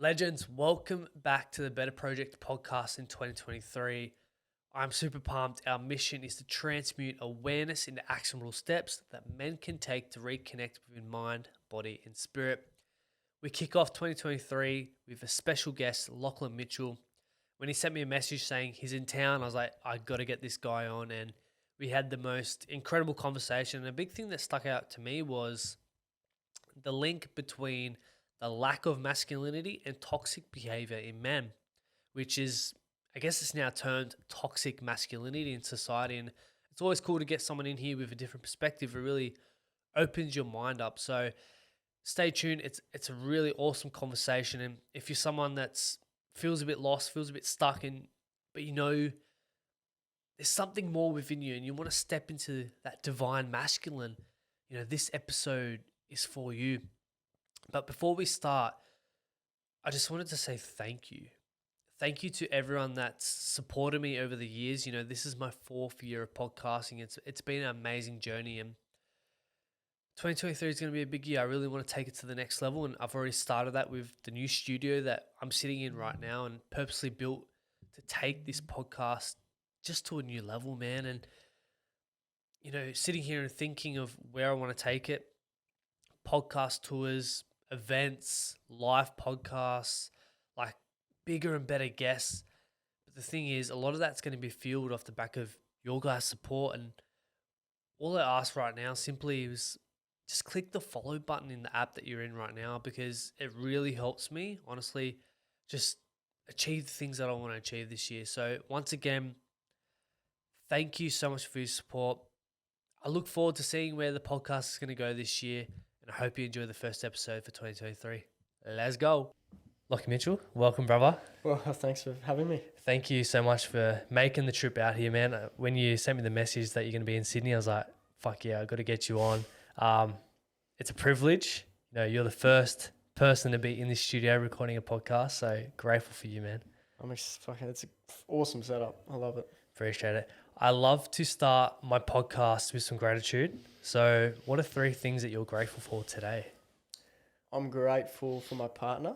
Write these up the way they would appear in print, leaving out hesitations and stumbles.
Legends, welcome back to the Betar Project podcast in 2023. I'm super pumped. Our mission is to transmute awareness into actionable steps that men can take to reconnect with mind, body, and spirit. We kick off 2023 with a special guest, Lachlan Mitchell. When he sent me a message saying he's in town, I was like, I got to get this guy on. And we had the most incredible conversation. And a big thing that stuck out to me was the link between the lack of masculinity and toxic behavior in men, which is, I guess it's now termed toxic masculinity in society. And it's always cool to get someone in here with a different perspective. It really opens your mind up. So stay tuned. It's a really awesome conversation. And if you're someone that's feels a bit lost, feels a bit stuck in, but you know there's something more within you and you want to step into that divine masculine, you know, this episode is for you. But before we start, I just wanted to say thank you. Thank you to everyone that's supported me over the years. You know, this is my 4th year of podcasting. It's been an amazing journey, and 2023 is going to be a big year. I really want to take it to the next level, and I've already started that with the new studio that I'm sitting in right now and purposely built to take this podcast just to a new level, man. And, you know, sitting here and thinking of where I want to take it, podcast tours, events, live podcasts, like bigger and better guests. But the thing is, a lot of that's going to be fueled off the back of your guys' support. And all I ask right now simply is just click the follow button in the app that you're in right now, because it really helps me, honestly, just achieve the things that I want to achieve this year. So once again, thank you so much for your support. I look forward to seeing where the podcast is going to go this year, and I hope you enjoy the first episode for 2023. Let's go. Lachlan Mitchell, welcome, brother. Well, thanks for having me. Thank you so much for making the trip out here, man. When you sent me the message that you're going to be in Sydney, I was like, fuck yeah, I got to get you on. It's a privilege. You know, you're the first person to be in this studio recording a podcast, so grateful for you, man. It's an awesome setup. I love it. Appreciate it. I love to start my podcast with some gratitude. So what are 3 things that you're grateful for today? I'm grateful for my partner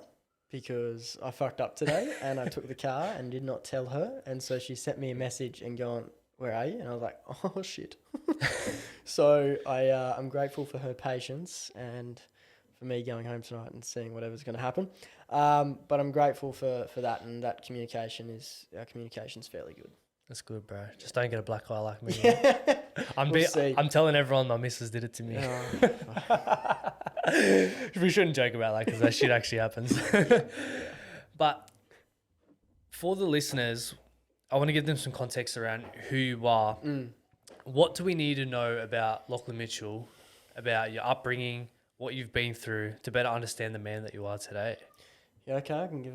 because I fucked up today and I took the car and did not tell her. And so she sent me a message and going, where are you? And I was like, oh, shit. So I'm grateful for her patience and for me going home tonight and seeing whatever's going to happen. But I'm grateful for that, and that our communication's fairly good. That's good, bro. Just don't get a black eye like me. Yeah. I'm telling everyone my missus did it to me. We shouldn't joke about that because that shit actually happens. But for the listeners, I want to give them some context around who you are. What do we need to know about Lachlan Mitchell, about your upbringing, what you've been through, to better understand the man that you are today? Yeah, okay, I can give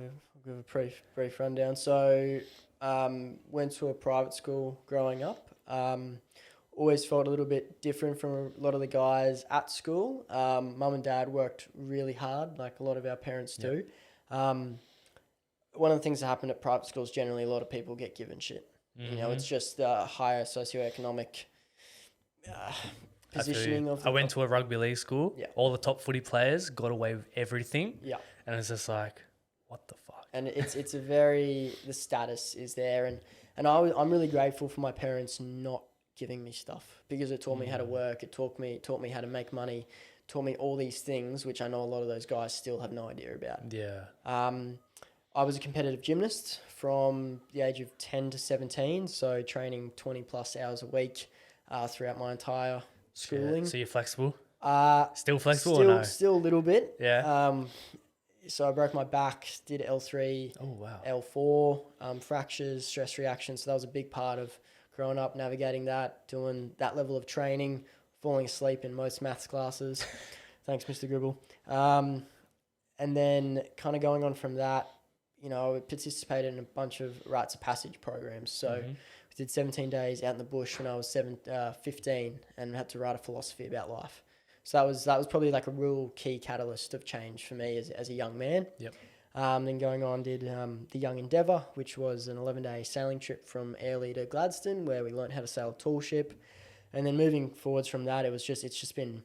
a brief rundown. So, went to a private school growing up. Always felt a little bit different from a lot of the guys at school. Mum and dad worked really hard, like a lot of our parents do. One of the things that happen at private schools, generally, a lot of people get given shit. Mm-hmm. You know, it's just the higher socioeconomic positioning of. I went to a rugby league school. Yeah. All the top footy players got away with everything. Yeah. And it's just like, what the fuck? And it's a very, the status is there, and I'm really grateful for my parents not giving me stuff, because it taught me how to work. It taught me how to make money, taught me all these things, which I know a lot of those guys still have no idea about. Yeah. I was a competitive gymnast from the age of 10 to 17, so training 20 plus hours a week throughout my entire schooling. Yeah. So you're flexible? Still flexible or no? Still a little bit. Yeah. So I broke my back, did L3, L4, fractures, stress reaction. So that was a big part of growing up, navigating that, doing that level of training, falling asleep in most maths classes. Thanks, Mr. Gribble. And then kind of going on from that, you know, I participated in a bunch of rites of passage programs. So we did 17 days out in the bush when I was 15, and had to write a philosophy about life. So that was probably like a real key catalyst of change for me as a young man. Yep. Then going on, did the Young Endeavour, which was an 11-day sailing trip from Airlie to Gladstone, where we learned how to sail a tall ship. And then moving forwards from that, it's just been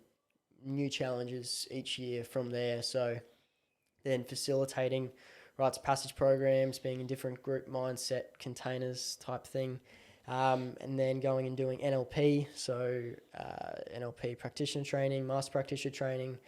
new challenges each year from there. So then facilitating rites of passage programs, being in different group mindset containers type thing. And then going and doing NLP, so NLP practitioner training, master practitioner training,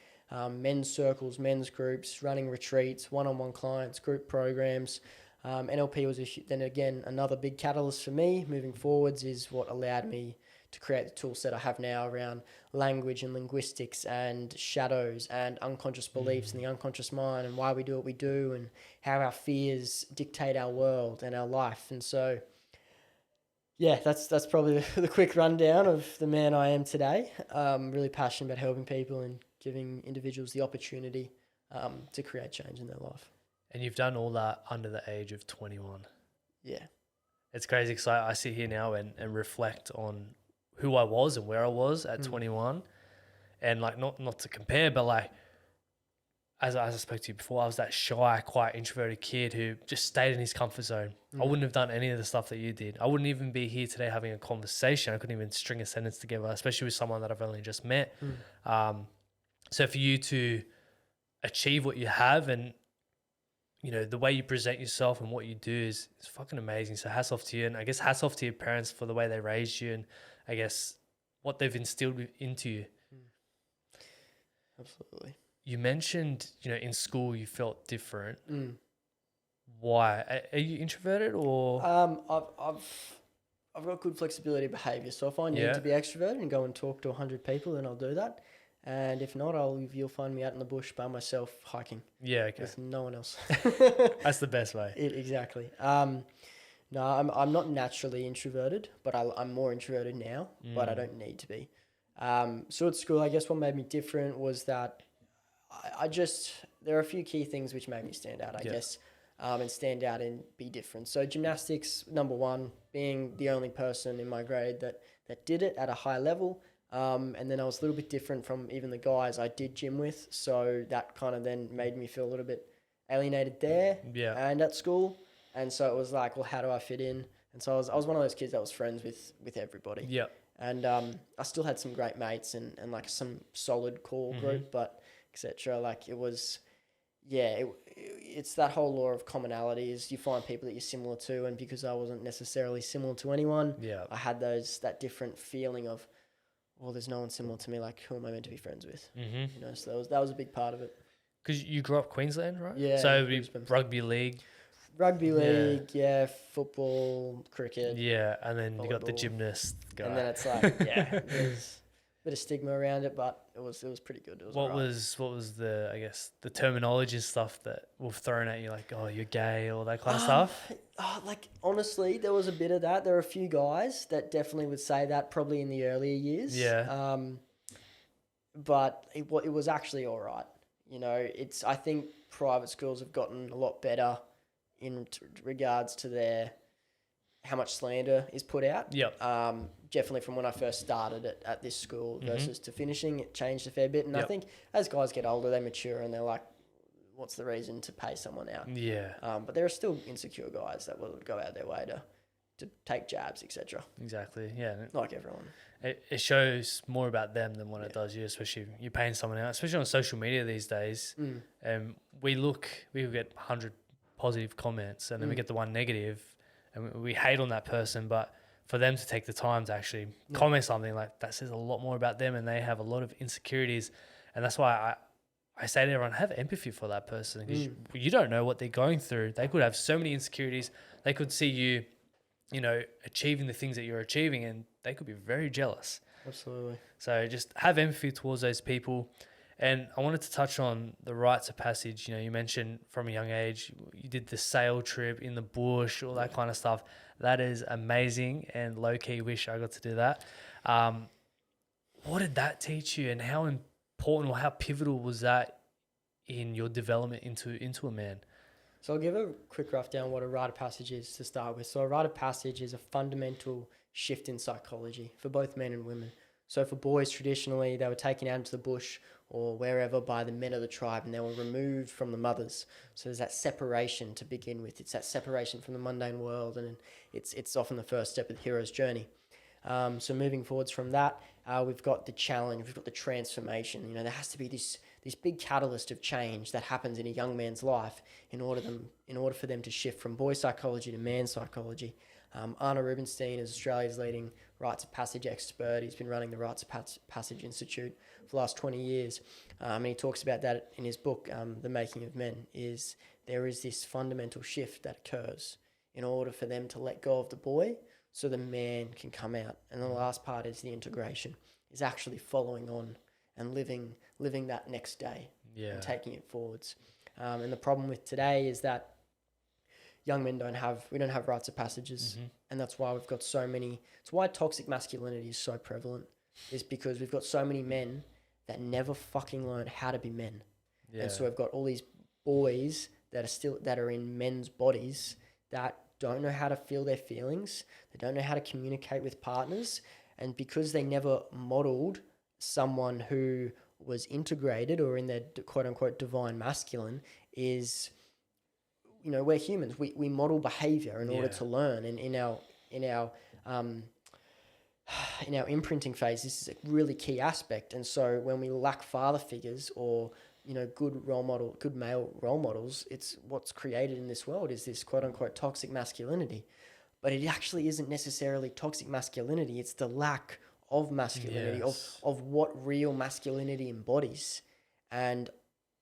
men's circles, men's groups, running retreats, one-on-one clients, group programs. NLP was then again another big catalyst for me moving forwards, is what allowed me to create the tool set I have now around language and linguistics and shadows and unconscious beliefs and the unconscious mind and why we do what we do and how our fears dictate our world and our life. And so, yeah, that's probably the quick rundown of the man I am today. Really passionate about helping people and giving individuals the opportunity to create change in their life. And you've done all that under the age of 21. Yeah. It's crazy because I sit here now and reflect on who I was and where I was at 21. And like, not to compare, but like, as I spoke to you before, I was that shy, quiet, introverted kid who just stayed in his comfort zone. I wouldn't have done any of the stuff that you did. I wouldn't even be here today having a conversation. I couldn't even string a sentence together, especially with someone that I've only just met. So for you to achieve what you have and, you know, the way you present yourself and what you do is fucking amazing. So hats off to you. And I guess hats off to your parents for the way they raised you and I guess what they've instilled into you. Absolutely. You mentioned, you know, in school you felt different. Why? Are you introverted or? I've got good flexibility of behaviour. So if I need to be extroverted and go and talk to 100 people, then I'll do that. And if not, you'll find me out in the bush by myself hiking. Yeah, okay. With no one else. That's the best way. Exactly. No, I'm not naturally introverted, but I'm more introverted now, but I don't need to be. So at school, I guess what made me different was that there are a few key things which made me stand out, I guess, and stand out and be different. So gymnastics, number one, being the only person in my grade that did it at a high level. And then I was a little bit different from even the guys I did gym with. So that kind of then made me feel a little bit alienated there and at school. And so it was like, well, how do I fit in? And so I was one of those kids that was friends with everybody. Yeah. And I still had some great mates and like some solid core group, but etc. Like it was, it's that whole law of commonalities. You find people that you're similar to, and because I wasn't necessarily similar to anyone, I had that different feeling of, well, there's no one similar to me. Like, who am I meant to be friends with? You know, so that was a big part of it. Because you grew up Queensland, right? Yeah. So rugby league. Rugby league, football, cricket. Yeah, and then volleyball. You got the gymnast guy. And then it's like, there's a bit of stigma around it, but it was pretty good. It was what was the, I guess, the terminology and stuff that were thrown at you, like, oh, you're gay, all that kind of stuff? Like, honestly, there was a bit of that. There were a few guys that definitely would say that probably in the earlier years. Yeah. But it was actually all right. You know, I think private schools have gotten a lot better in regards to how much slander is put out. Yep. Definitely from when I first started at this school versus to finishing, it changed a fair bit. And I think as guys get older, they mature and they're like, what's the reason to pay someone out? Yeah. But there are still insecure guys that will go out their way to take jabs, etc. Exactly. Yeah. Like everyone. It shows more about them than what it does you, especially you're paying someone out, especially on social media these days. We get 100 positive comments and then we get the one negative and we hate on that person, but for them to take the time to actually comment something like that says a lot more about them, and they have a lot of insecurities. And that's why I say to everyone, have empathy for that person, because you don't know what they're going through. They could have so many insecurities. They could see you, you know, achieving the things that you're achieving, and they could be very jealous. Absolutely. So just have empathy towards those people. And I wanted to touch on the rites of passage. You know, you mentioned from a young age, you did the sail trip in the bush, all that kind of stuff. That is amazing, and low-key wish I got to do that. What did that teach you, and how important or how pivotal was that in your development into a man? So I'll give a quick rough down what a rite of passage is to start with. So a rite of passage is a fundamental shift in psychology for both men and women. So for boys, traditionally, they were taken out into the bush or wherever by the men of the tribe, and they were removed from the mothers. So there's that separation to begin with. It's that separation from the mundane world, and it's often the first step of the hero's journey. So moving forwards from that, we've got the challenge, we've got the transformation. You know, there has to be this this big catalyst of change that happens in a young man's life in order for them to shift from boy psychology to man psychology. Arna Rubinstein is Australia's leading rites of passage expert. He's been running the Rites of Passage Institute for the last 20 years. And he talks about that in his book, The Making of Men, is there is this fundamental shift that occurs in order for them to let go of the boy so the man can come out. And the last part is the integration, is actually following on and living that next day and taking it forwards. And the problem with today is that young men don't have rites of passages, and that's why we've got so many. It's why toxic masculinity is so prevalent, is because we've got so many men that never fucking learned how to be men. And so we've got all these boys that are in men's bodies that don't know how to feel their feelings. They don't know how to communicate with partners, and because they never modeled someone who was integrated or in their quote unquote divine masculine, is, you know, we're humans. We model behavior in order to learn, and in our imprinting phase, this is a really key aspect. And so when we lack father figures or, you know, good male role models, it's what's created in this world is this quote unquote toxic masculinity. But it actually isn't necessarily toxic masculinity. It's the lack of masculinity, of what real masculinity embodies. And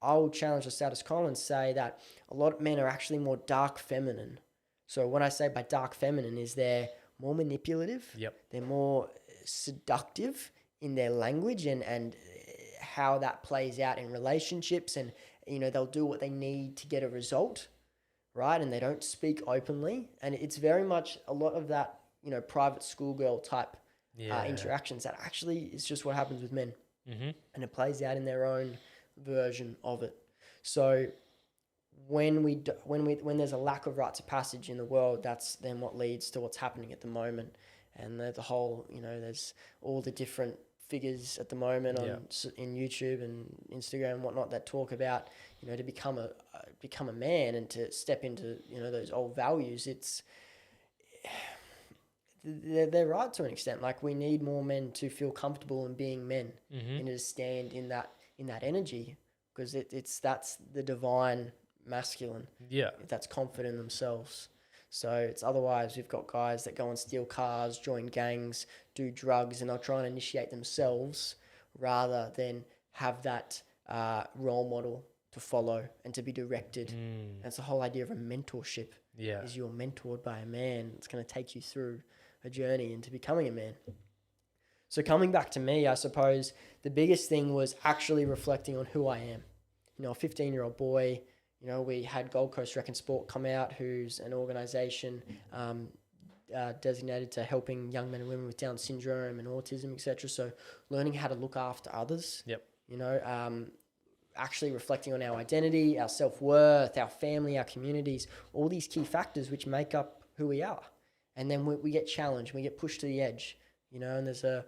I will challenge the status quo and say that a lot of men are actually more dark feminine. So what I say by dark feminine is they're more manipulative. They're more seductive in their language and how that plays out in relationships. And, you know, they'll do what they need to get a result, right? And they don't speak openly. And it's very much a lot of that, you know, private schoolgirl type interactions that actually is just what happens with men. And it plays out in their own version of it. So when there's a lack of rites of passage in the world, that's then what leads to what's happening at the moment. And the whole, you know, there's all the different figures at the moment in YouTube and Instagram and whatnot that talk about, you know, to become a man and to step into, you know, those old values. They're right to an extent. Like, we need more men to feel comfortable in being men and to stand in that energy, because that's the divine masculine that's confident in themselves. So it's otherwise we've got guys that go and steal cars, join gangs, do drugs, and they're trying to initiate themselves rather than have that role model to follow and to be directed. And it's the whole idea of a mentorship. Is you're mentored by a man that's going to take you through a journey into becoming a man. So coming back to me, I suppose the biggest thing was actually reflecting on who I am. You know, a 15-year-old boy, you know, we had Gold Coast Rec and Sport come out, who's an organisation designated to helping young men and women with Down syndrome and autism, etc. So learning how to look after others, you know, actually reflecting on our identity, our self-worth, our family, our communities, all these key factors which make up who we are. And then we get challenged, we get pushed to the edge, you know, and there's a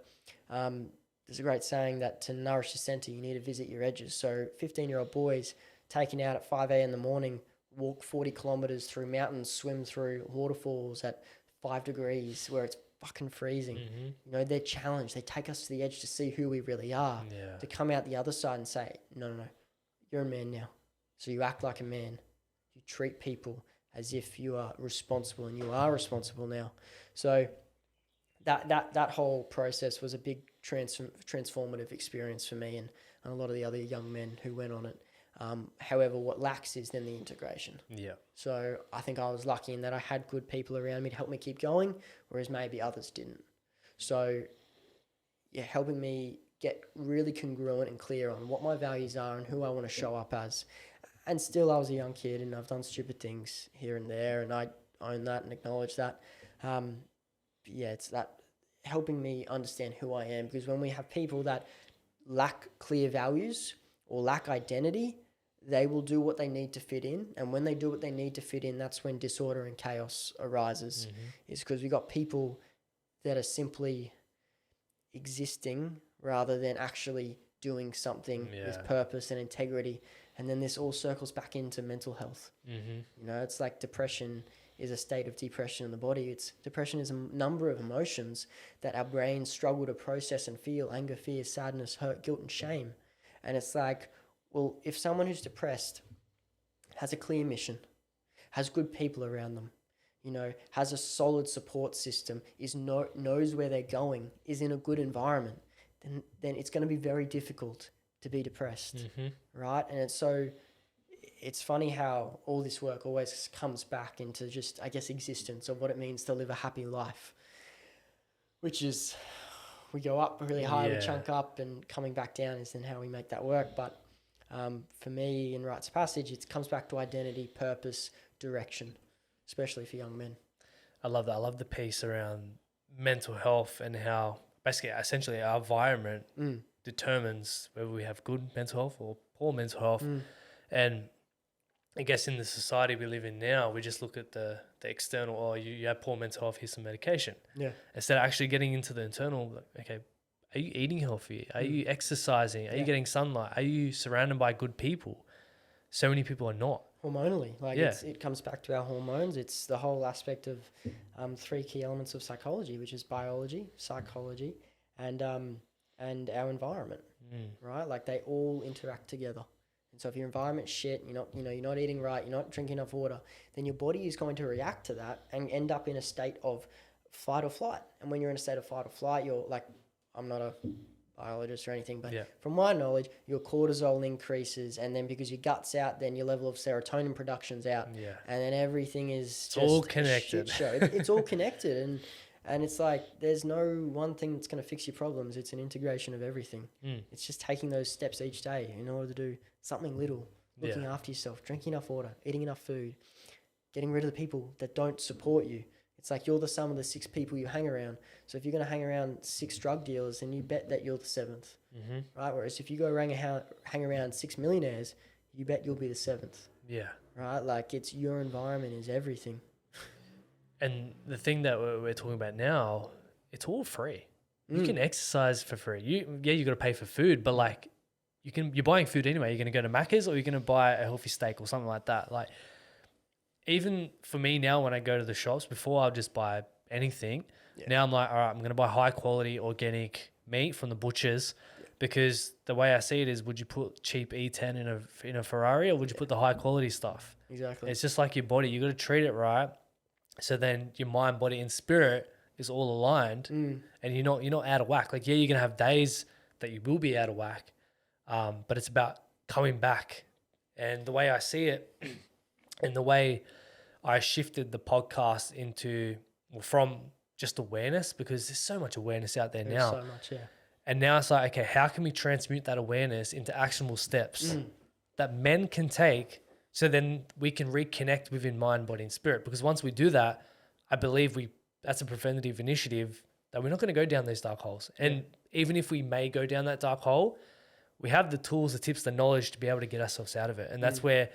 great saying that to nourish the center, you need to visit your edges. So 15-year-old boys taken out at 5 a.m. in the morning, walk 40 kilometers through mountains, swim through waterfalls at 5 degrees where it's fucking freezing. You know, they're challenged. They take us to the edge to see who we really are, to come out the other side and say, no, you're a man now. So you act like a man. You treat people as if you are responsible, and you are responsible now. So that whole process was a big transformative experience for me and a lot of the other young men who went on it. However, what lacks is then the integration. So I think I was lucky in that I had good people around me to help me keep going, whereas maybe others didn't. So helping me get really congruent and clear on what my values are and who I want to show up as. And still, I was a young kid and I've done stupid things here and there, and I own that and acknowledge that. It's that helping me understand who I am, because when we have people that lack clear values or lack identity, they will do what they need to fit in. And when they do what they need to fit in, that's when disorder and chaos arises. Is because we got people that are simply existing rather than actually doing something with purpose and integrity. And then this all circles back into mental health. You know, it's like depression is a state of depression in the body. Depression is a number of emotions that our brains struggle to process and feel: anger, fear, sadness, hurt, guilt, and shame. And it's like Well, if someone who's depressed has a clear mission, has good people around them, has a solid support system, knows where they're going, is in a good environment, then it's going to be very difficult to be depressed, right? And it's funny how all this work always comes back into just, I guess, existence of what it means to live a happy life, which is we go up really high, we chunk up, and coming back down is then how we make that work. But for me, in Rites of Passage, it comes back to identity, purpose, direction, especially for young men. I love that. I love the piece around mental health and how basically, essentially, our environment determines whether we have good mental health or poor mental health. And I guess in the society we live in now, we just look at the external, you have poor mental health, here's some medication. Yeah. Instead of actually getting into the internal, okay, are you eating healthy? Are you exercising? Are you getting sunlight? Are you surrounded by good people? So many people are not. Hormonally, it comes back to our hormones. It's the whole aspect of 3 key elements of psychology, which is biology, psychology, and our environment, right? Like they all interact together. And so if your environment's shit, you're not eating right, you're not drinking enough water, then your body is going to react to that and end up in a state of fight or flight. And when you're in a state of fight or flight, you're like, I'm not a biologist or anything, but from my knowledge, your cortisol increases, and then because your gut's out, then your level of serotonin production's out, and then everything is just all connected. A shit show. It's all connected, and it's like there's no one thing that's going to fix your problems. It's an integration of everything. It's just taking those steps each day in order to do something little, looking after yourself, drinking enough water, eating enough food, getting rid of the people that don't support you. It's like you're the sum of the 6 people you hang around. So if you're going to hang around 6 drug dealers, then you bet that you're the 7th, right? Whereas if you go hang around 6 millionaires, you bet you'll be the 7th. Yeah. Right? Like it's your environment is everything. And the thing that we're talking about now, it's all free. You can exercise for free. You got to pay for food, but like you're buying food anyway. You're going to go to Macca's or you're going to buy a healthy steak or something like that. Like even for me now, when I go to the shops, before I'll just buy anything. Yeah. Now I'm like, all right, I'm going to buy high quality organic meat from the butchers because the way I see it is, would you put cheap E10 in a Ferrari or would you put the high quality stuff? Exactly. It's just like your body. You got to treat it right. So then your mind, body, and spirit is all aligned, and you're not out of whack. Like, you're gonna have days that you will be out of whack, but it's about coming back. And the way I see it, and the way I shifted the podcast from just awareness, because there's so much awareness out there now. So much, yeah. And now it's like, okay, how can we transmute that awareness into actionable steps that men can take? So then we can reconnect within mind, body, and spirit. Because once we do that, I believe that's a preventative initiative that we're not going to go down these dark holes. And even if we may go down that dark hole, we have the tools, the tips, the knowledge to be able to get ourselves out of it. And that's where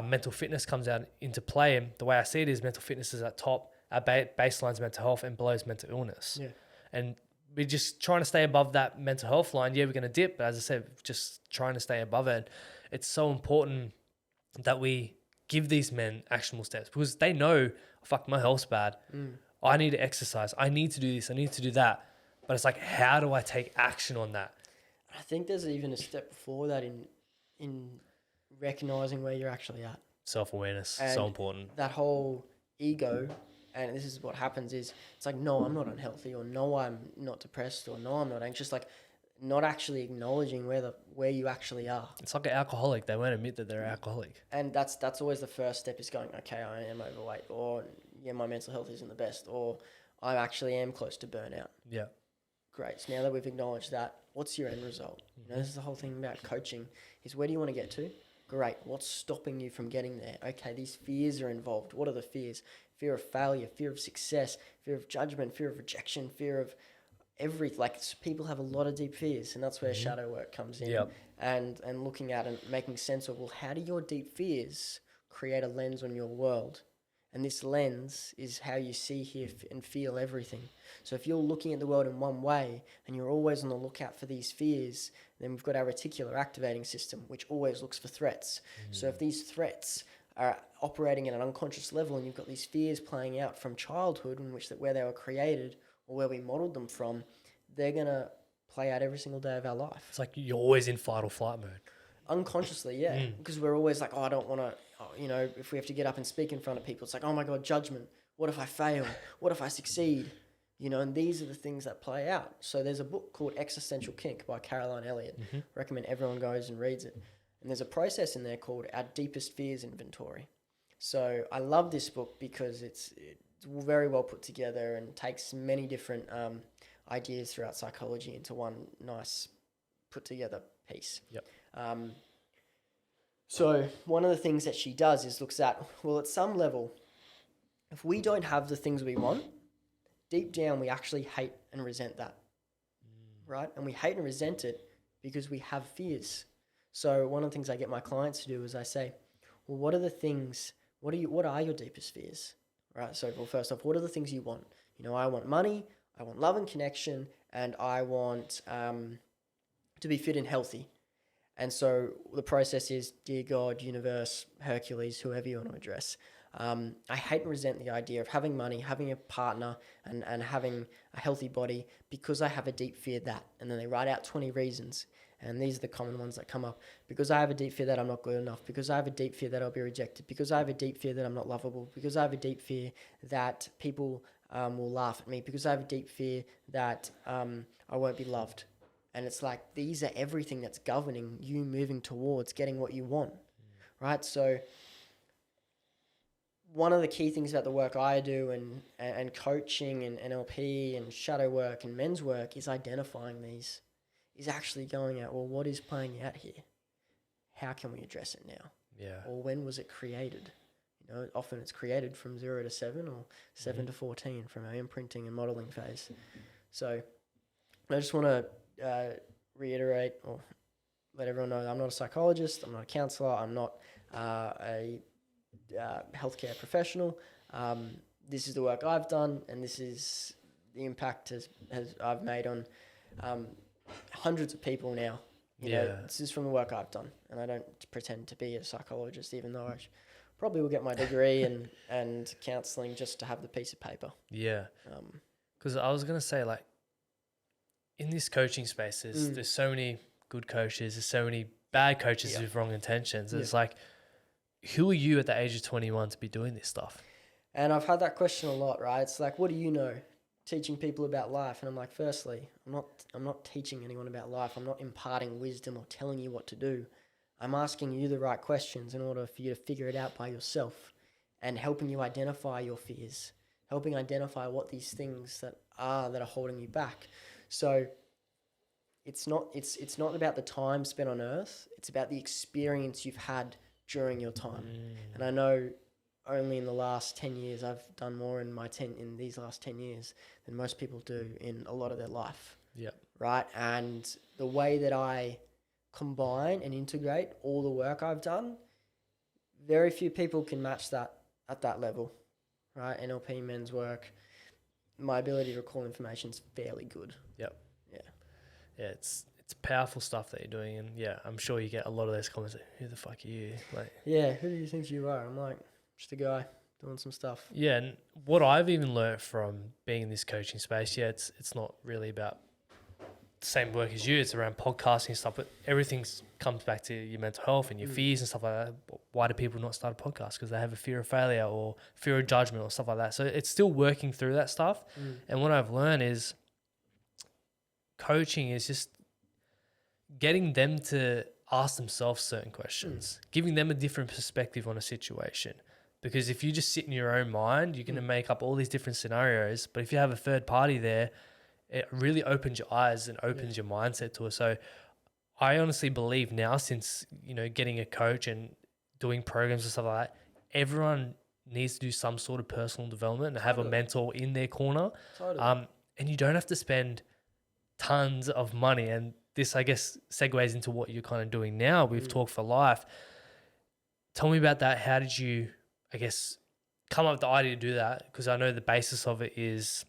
mental fitness comes out into play. And the way I see it is mental fitness is at top, our baseline's mental health, and below is mental illness. Yeah. And we're just trying to stay above that mental health line. Yeah, we're going to dip, but as I said, just trying to stay above it. It's so important that we give these men actionable steps because they know, fuck, my health's bad. I need to exercise. I need to do this. I need to do that. But it's like, how do I take action on that? I think there's even a step before that in recognizing where you're actually at. Self-awareness, and so important. That whole ego, and this is what happens is, it's like, no, I'm not unhealthy, or no, I'm not depressed, or no, I'm not anxious. Like, not actually acknowledging where you actually are. It's like an alcoholic. They won't admit that they're alcoholic. And that's always the first step, is going, okay, I am overweight, or yeah, my mental health isn't the best, or I actually am close to burnout. Yeah. Great. So now that we've acknowledged that, what's your end result? This is the whole thing about coaching, is where do you want to get to? Great. What's stopping you from getting there? Okay, these fears are involved. What are the fears? Fear of failure, fear of success, fear of judgment, fear of rejection, fear of people have a lot of deep fears, and that's where shadow work comes in. Yep. And looking at and making sense of, well, how do your deep fears create a lens on your world? And this lens is how you see, hear, and feel everything. So if you're looking at the world in one way and you're always on the lookout for these fears, then we've got our reticular activating system, which always looks for threats. So if these threats are operating at an unconscious level and you've got these fears playing out from childhood, where they were created or where we modeled them from, they're going to play out every single day of our life. It's like you're always in fight or flight mode. Unconsciously, yeah. Because we're always like, oh, I don't want to, if we have to get up and speak in front of people, it's like, oh my God, judgment. What if I fail? What if I succeed? And these are the things that play out. So there's a book called Existential Kink by Caroline Elliott. Recommend everyone goes and reads it. And there's a process in there called Our Deepest Fears Inventory. So I love this book because it's very well put together and takes many different ideas throughout psychology into one nice put together piece. Yep. So one of the things that she does is looks at, well, at some level, if we don't have the things we want, deep down we actually hate and resent that, right? And we hate and resent it because we have fears. So one of the things I get my clients to do is I say, well, what are your deepest fears, right? So, well, first off, what are the things you want? I want money, I want love and connection, and I want to be fit and healthy. And so the process is, dear God, universe, Hercules, whoever you want to address. I hate and resent the idea of having money, having a partner, and having a healthy body because I have a deep fear that. And then they write out 20 reasons. And these are the common ones that come up. Because I have a deep fear that I'm not good enough. Because I have a deep fear that I'll be rejected. Because I have a deep fear that I'm not lovable. Because I have a deep fear that people will laugh at me. Because I have a deep fear that I won't be loved. And it's like, these are everything that's governing you moving towards getting what you want, right? So one of the key things about the work I do and coaching and NLP and shadow work and men's work is identifying these, is actually going out, well, what is playing out here? How can we address it now? Yeah. Or when was it created? Often it's created from 0 to 7 or 7 to 14 from our imprinting and modeling phase. So I just want to reiterate or let everyone know that I'm not a psychologist, I'm not a counsellor, I'm not a healthcare professional. This is the work I've done, and this is the impact I've made on hundreds of people now. This is from the work I've done, and I don't pretend to be a psychologist, even though I probably will get my degree and counselling just to have the piece of paper. Yeah. Because I was going to say, like, in this coaching space, there's so many good coaches, there's so many bad coaches with wrong intentions. It's like, who are you at the age of 21 to be doing this stuff? And I've had that question a lot, right? It's like, what do you know? Teaching people about life. And I'm like, firstly, I'm not teaching anyone about life. I'm not imparting wisdom or telling you what to do. I'm asking you the right questions in order for you to figure it out by yourself and helping you identify your fears, helping identify what these things that are holding you back. So it's not about the time spent on earth. It's about the experience you've had during your time. And I know only in the last 10 years, I've done more in these last 10 years than most people do in a lot of their life. Yeah. Right. And the way that I combine and integrate all the work I've done, very few people can match that at that level. Right. NLP, men's work, my ability to recall information is fairly good. Yep. Yeah. Yeah, it's powerful stuff that you're doing, and yeah, I'm sure you get a lot of those comments like, who the fuck are you? Like, yeah, who do you think you are? I'm like, just a guy doing some stuff. Yeah, and what I've even learnt from being in this coaching space, it's not really about the same work as you, it's around podcasting and stuff, but everything comes back to your mental health and your fears and stuff like that. Why do people not start a podcast? Because they have a fear of failure or fear of judgment or stuff like that. So it's still working through that stuff. And what I've learned is coaching is just getting them to ask themselves certain questions, giving them a different perspective on a situation. Because if you just sit in your own mind, you're going to make up all these different scenarios. But if you have a third party there, it really opens your eyes and opens your mindset to it. So I honestly believe now, since, getting a coach and doing programs and stuff like that, everyone needs to do some sort of personal development and have a mentor in their corner. And you don't have to spend tons of money. And this, I guess, segues into what you're kind of doing now with Talk for Life. Tell me about that. How did you, I guess, come up with the idea to do that? Because I know the basis of it is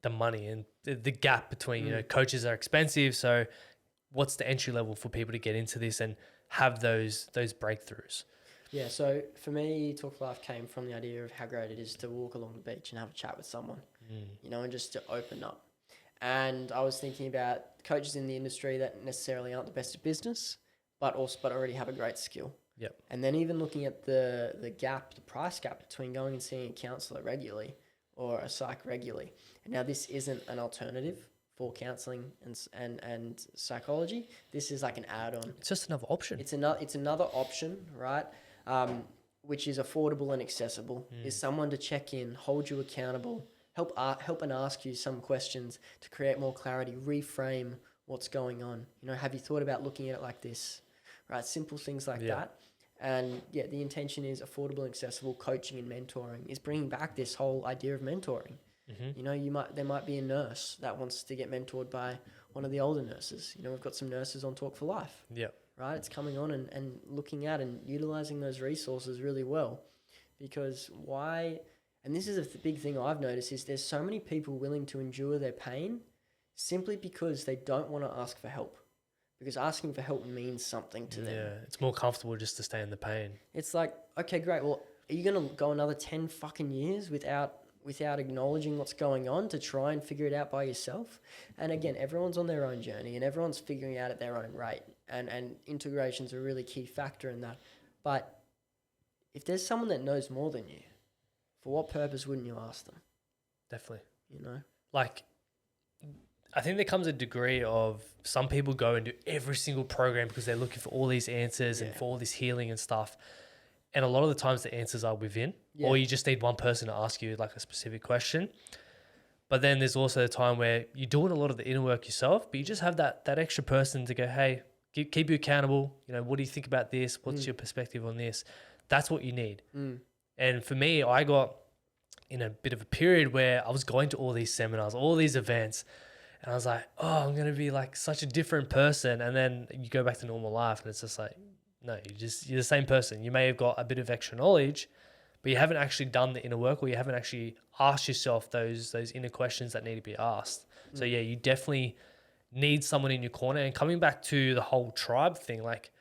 the money and the gap between, coaches are expensive. So what's the entry level for people to get into this and have those breakthroughs? Yeah, so for me, Talk for Life came from the idea of how great it is to walk along the beach and have a chat with someone, and just to open up. And I was thinking about coaches in the industry that necessarily aren't the best at business, but already have a great skill. Yep. And then even looking at the price gap between going and seeing a counsellor regularly or a psych regularly. And now this isn't an alternative for counselling and psychology. This is like an add-on. It's just another option. It's another option, right? Which is affordable and accessible. Is someone to check in, hold you accountable, help and ask you some questions to create more clarity, reframe what's going on. Have you thought about looking at it like this? Right, simple things like that. And the intention is affordable and accessible coaching and mentoring is bringing back this whole idea of mentoring. There might be a nurse that wants to get mentored by one of the older nurses. We've got some nurses on Talk for Life. Yep. Right, it's coming on and looking at and utilizing those resources really well, because why? And this is a big thing I've noticed is there's so many people willing to endure their pain simply because they don't want to ask for help. Because asking for help means something to them. Yeah, it's more comfortable just to stay in the pain. It's like, okay, great. Well, are you going to go another 10 fucking years without acknowledging what's going on to try and figure it out by yourself? And again, everyone's on their own journey and everyone's figuring it out at their own rate. And integration's a really key factor in that. But if there's someone that knows more than you, for what purpose wouldn't you ask them? Definitely. Like, I think there comes a degree of some people go and do every single program because they're looking for all these answers and for all this healing and stuff. And a lot of the times the answers are within, or you just need one person to ask you like a specific question. But then there's also a time where you're doing a lot of the inner work yourself, but you just have that extra person to go, hey, keep you accountable. What do you think about this? What's your perspective on this? That's what you need. And for me, I got in a bit of a period where I was going to all these seminars, all these events, and I was like, oh, I'm going to be like such a different person. And then you go back to normal life and it's just like, no, you're the same person. You may have got a bit of extra knowledge, but you haven't actually done the inner work, or you haven't actually asked yourself those inner questions that need to be asked. So yeah, you definitely need someone in your corner. And coming back to the whole tribe thing, like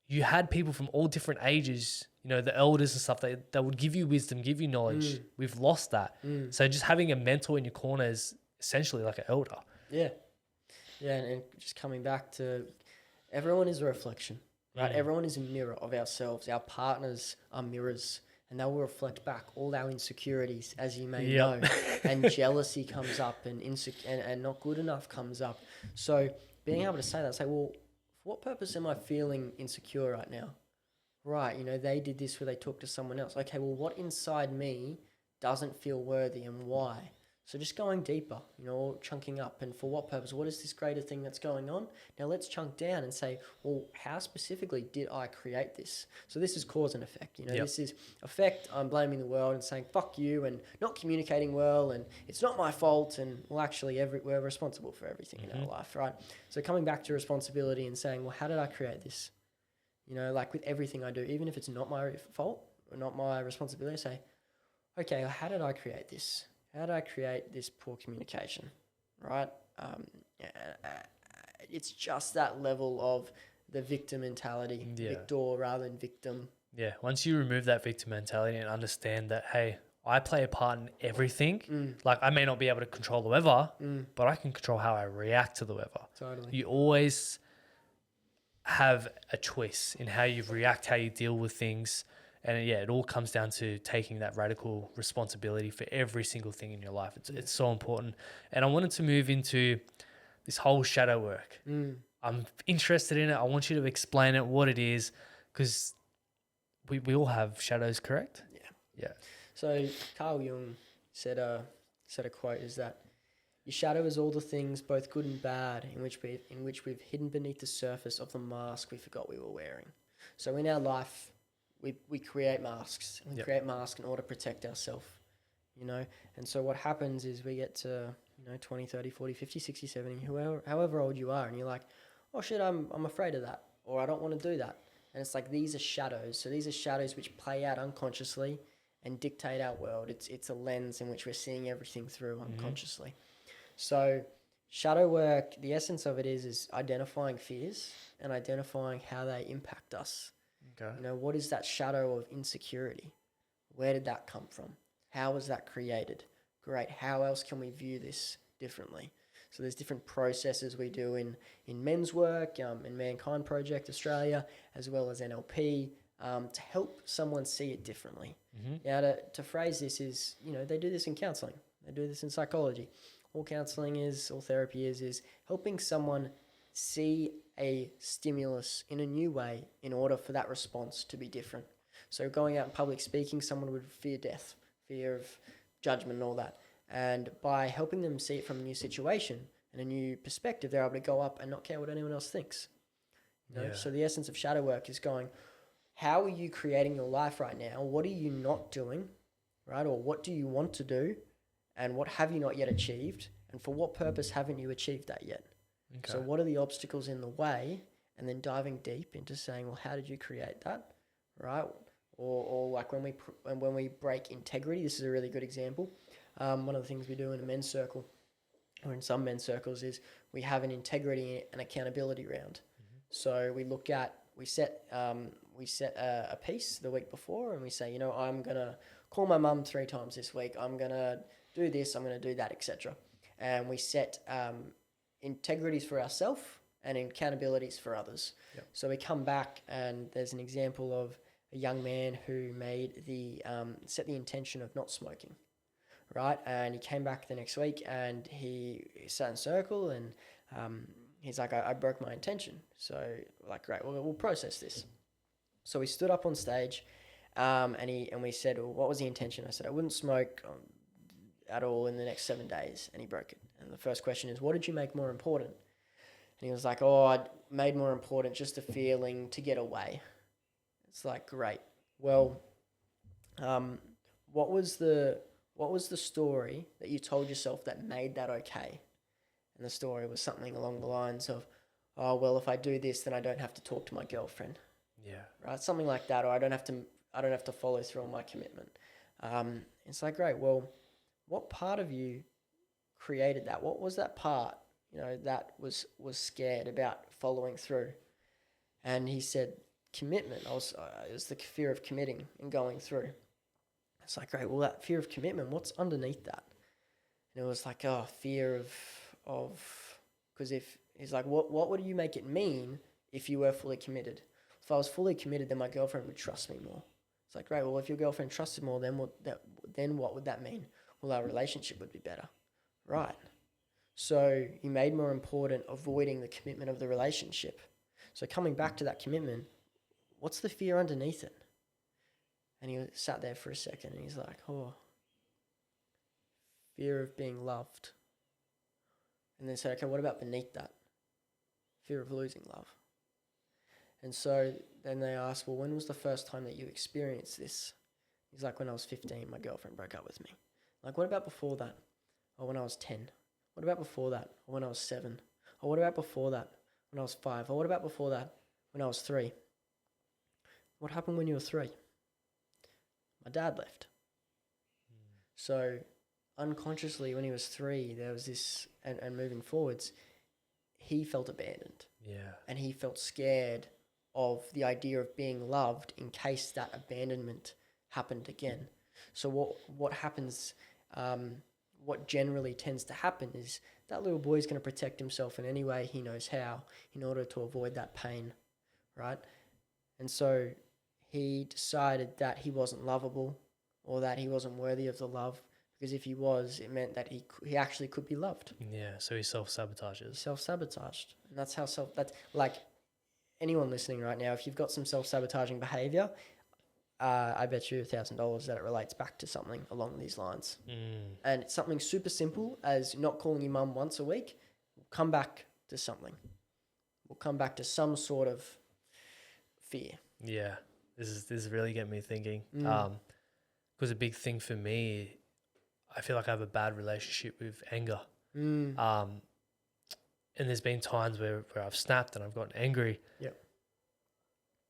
you had people from all different ages, the elders and stuff that would give you wisdom, give you knowledge. We've lost that. So just having a mentor in your corner is essentially like an elder. Yeah. And just coming back to everyone is a reflection, right? Everyone is a mirror of ourselves. Our partners are mirrors, and they will reflect back all our insecurities, as you may know. And jealousy comes up, and and not good enough comes up. So being able to say that, well, for what purpose am I feeling insecure right now? Right, they did this where they talked to someone else. Okay, well, what inside me doesn't feel worthy and why? So just going deeper, chunking up, and for what purpose? What is this greater thing that's going on? Now let's chunk down and say, well, how specifically did I create this? So this is cause and effect. This is effect. I'm blaming the world and saying, fuck you, and not communicating well, and it's not my fault. And well, actually, we're responsible for everything in our life, right? So coming back to responsibility and saying, well, how did I create this? Like with everything I do, even if it's not my fault or not my responsibility, I say, okay, how did I create this? How did I create this poor communication, right? It's just that level of the victim mentality, victor rather than victim. Yeah, once you remove that victim mentality and understand that, hey, I play a part in everything. Like I may not be able to control the weather, but I can control how I react to the weather. Totally. You always have a choice in how you react, how you deal with things. And it all comes down to taking that radical responsibility for every single thing in your life. It's so important. And I wanted to move into this whole shadow work. I'm interested in it. I want you to explain it, what it is, because we all have shadows, correct? Yeah. So Carl Jung said a quote is that your shadow is all the things, both good and bad, in which we've hidden beneath the surface of the mask we forgot we were wearing. So in our life, we create masks. We create masks in order to protect ourselves, And so what happens is we get to, 20, 30, 40, 50, 60, 70, however old you are, and you're like, oh shit, I'm afraid of that, or I don't want to do that. And it's like, these are shadows. So these are shadows which play out unconsciously and dictate our world. It's a lens in which we're seeing everything through unconsciously. So shadow work, the essence of it is identifying fears and identifying how they impact us. Okay. What is that shadow of insecurity? Where did that come from? How was that created? Great. How else can we view this differently? So there's different processes we do in men's work, in Mankind Project Australia, as well as NLP, to help someone see it differently. Now, to phrase this is, they do this in counselling. They do this in psychology. All counselling is, all therapy is helping someone see a stimulus in a new way in order for that response to be different. So going out in public speaking, someone would fear death, fear of judgment and all that. And by helping them see it from a new situation and a new perspective, they're able to go up and not care what anyone else thinks. So the essence of shadow work is going, how are you creating your life right now? What are you not doing, right? Or what do you want to do? And what have you not yet achieved? And for what purpose haven't you achieved that yet? Okay. So what are the obstacles in the way? And then diving deep into saying, well, how did you create that, right? Or like when we break integrity, this is a really good example. One of the things we do in a men's circle, or in some men's circles, is we have an integrity and accountability round. So we set a piece the week before, and we say, I'm gonna call my mum 3 times this week. I'm gonna do this. I'm gonna do that, etc. And we set integrities for ourselves and accountabilities for others. Yep. So we come back, and there's an example of a young man who set the intention of not smoking, right? And he came back the next week, and he sat in a circle, and he's like, I broke my intention. So like, great, we'll process this. So we stood up on stage, and we said, well, what was the intention? I said, I wouldn't smoke at all in the next 7 days. And he broke it. And the first question is, what did you make more important? And he was like, I made more important just the feeling to get away. It's like, great. Well, what was the story that you told yourself that made that okay? And the story was something along the lines of, oh, well, if I do this, then I don't have to talk to my girlfriend. Yeah. Right? Something like that, or I don't have to follow through on my commitment. It's like, great. Well, what part of you created that? What was that part, that was scared about following through? And he said, commitment. It was the fear of committing and going through. It's like, great. Well, that fear of commitment, what's underneath that? And it was like, fear of, because if he's like, what would you make it mean if you were fully committed? If I was fully committed, then my girlfriend would trust me more. It's like, great. Well, if your girlfriend trusted more, then what would that mean? Well, our relationship would be better, right? So you made more important avoiding the commitment of the relationship. So coming back to that commitment, what's the fear underneath it? And he sat there for a second, and he's like, fear of being loved. And then said, okay, what about beneath that? Fear of losing love. And so then they asked, well, when was the first time that you experienced this? He's like, when I was 15, my girlfriend broke up with me. Like, what about before that? Or when I was 10? What about before that? Or when I was 7? Or what about before that? When I was 5? Or what about before that? When I was 3? What happened when you were 3? My dad left. So unconsciously, when he was 3, there was this, and moving forwards, he felt abandoned. Yeah. And he felt scared of the idea of being loved in case that abandonment happened again. So what happens, what generally tends to happen is that little boy is going to protect himself in any way he knows how in order to avoid that pain, right? And so he decided that he wasn't lovable, or that he wasn't worthy of the love, because if he was, it meant that he actually could be loved. Yeah, so he self-sabotages. He self-sabotaged. And that's how that's like anyone listening right now, if you've got some self-sabotaging behavior, I bet you $1,000 that it relates back to something along these lines. And it's something super simple as not calling your mum once a week. We'll come back to something. We'll come back to some sort of fear. Yeah, this is really getting me thinking. Because a big thing for me, I feel like I have a bad relationship with anger. And there's been times where I've snapped and I've gotten angry. Yep.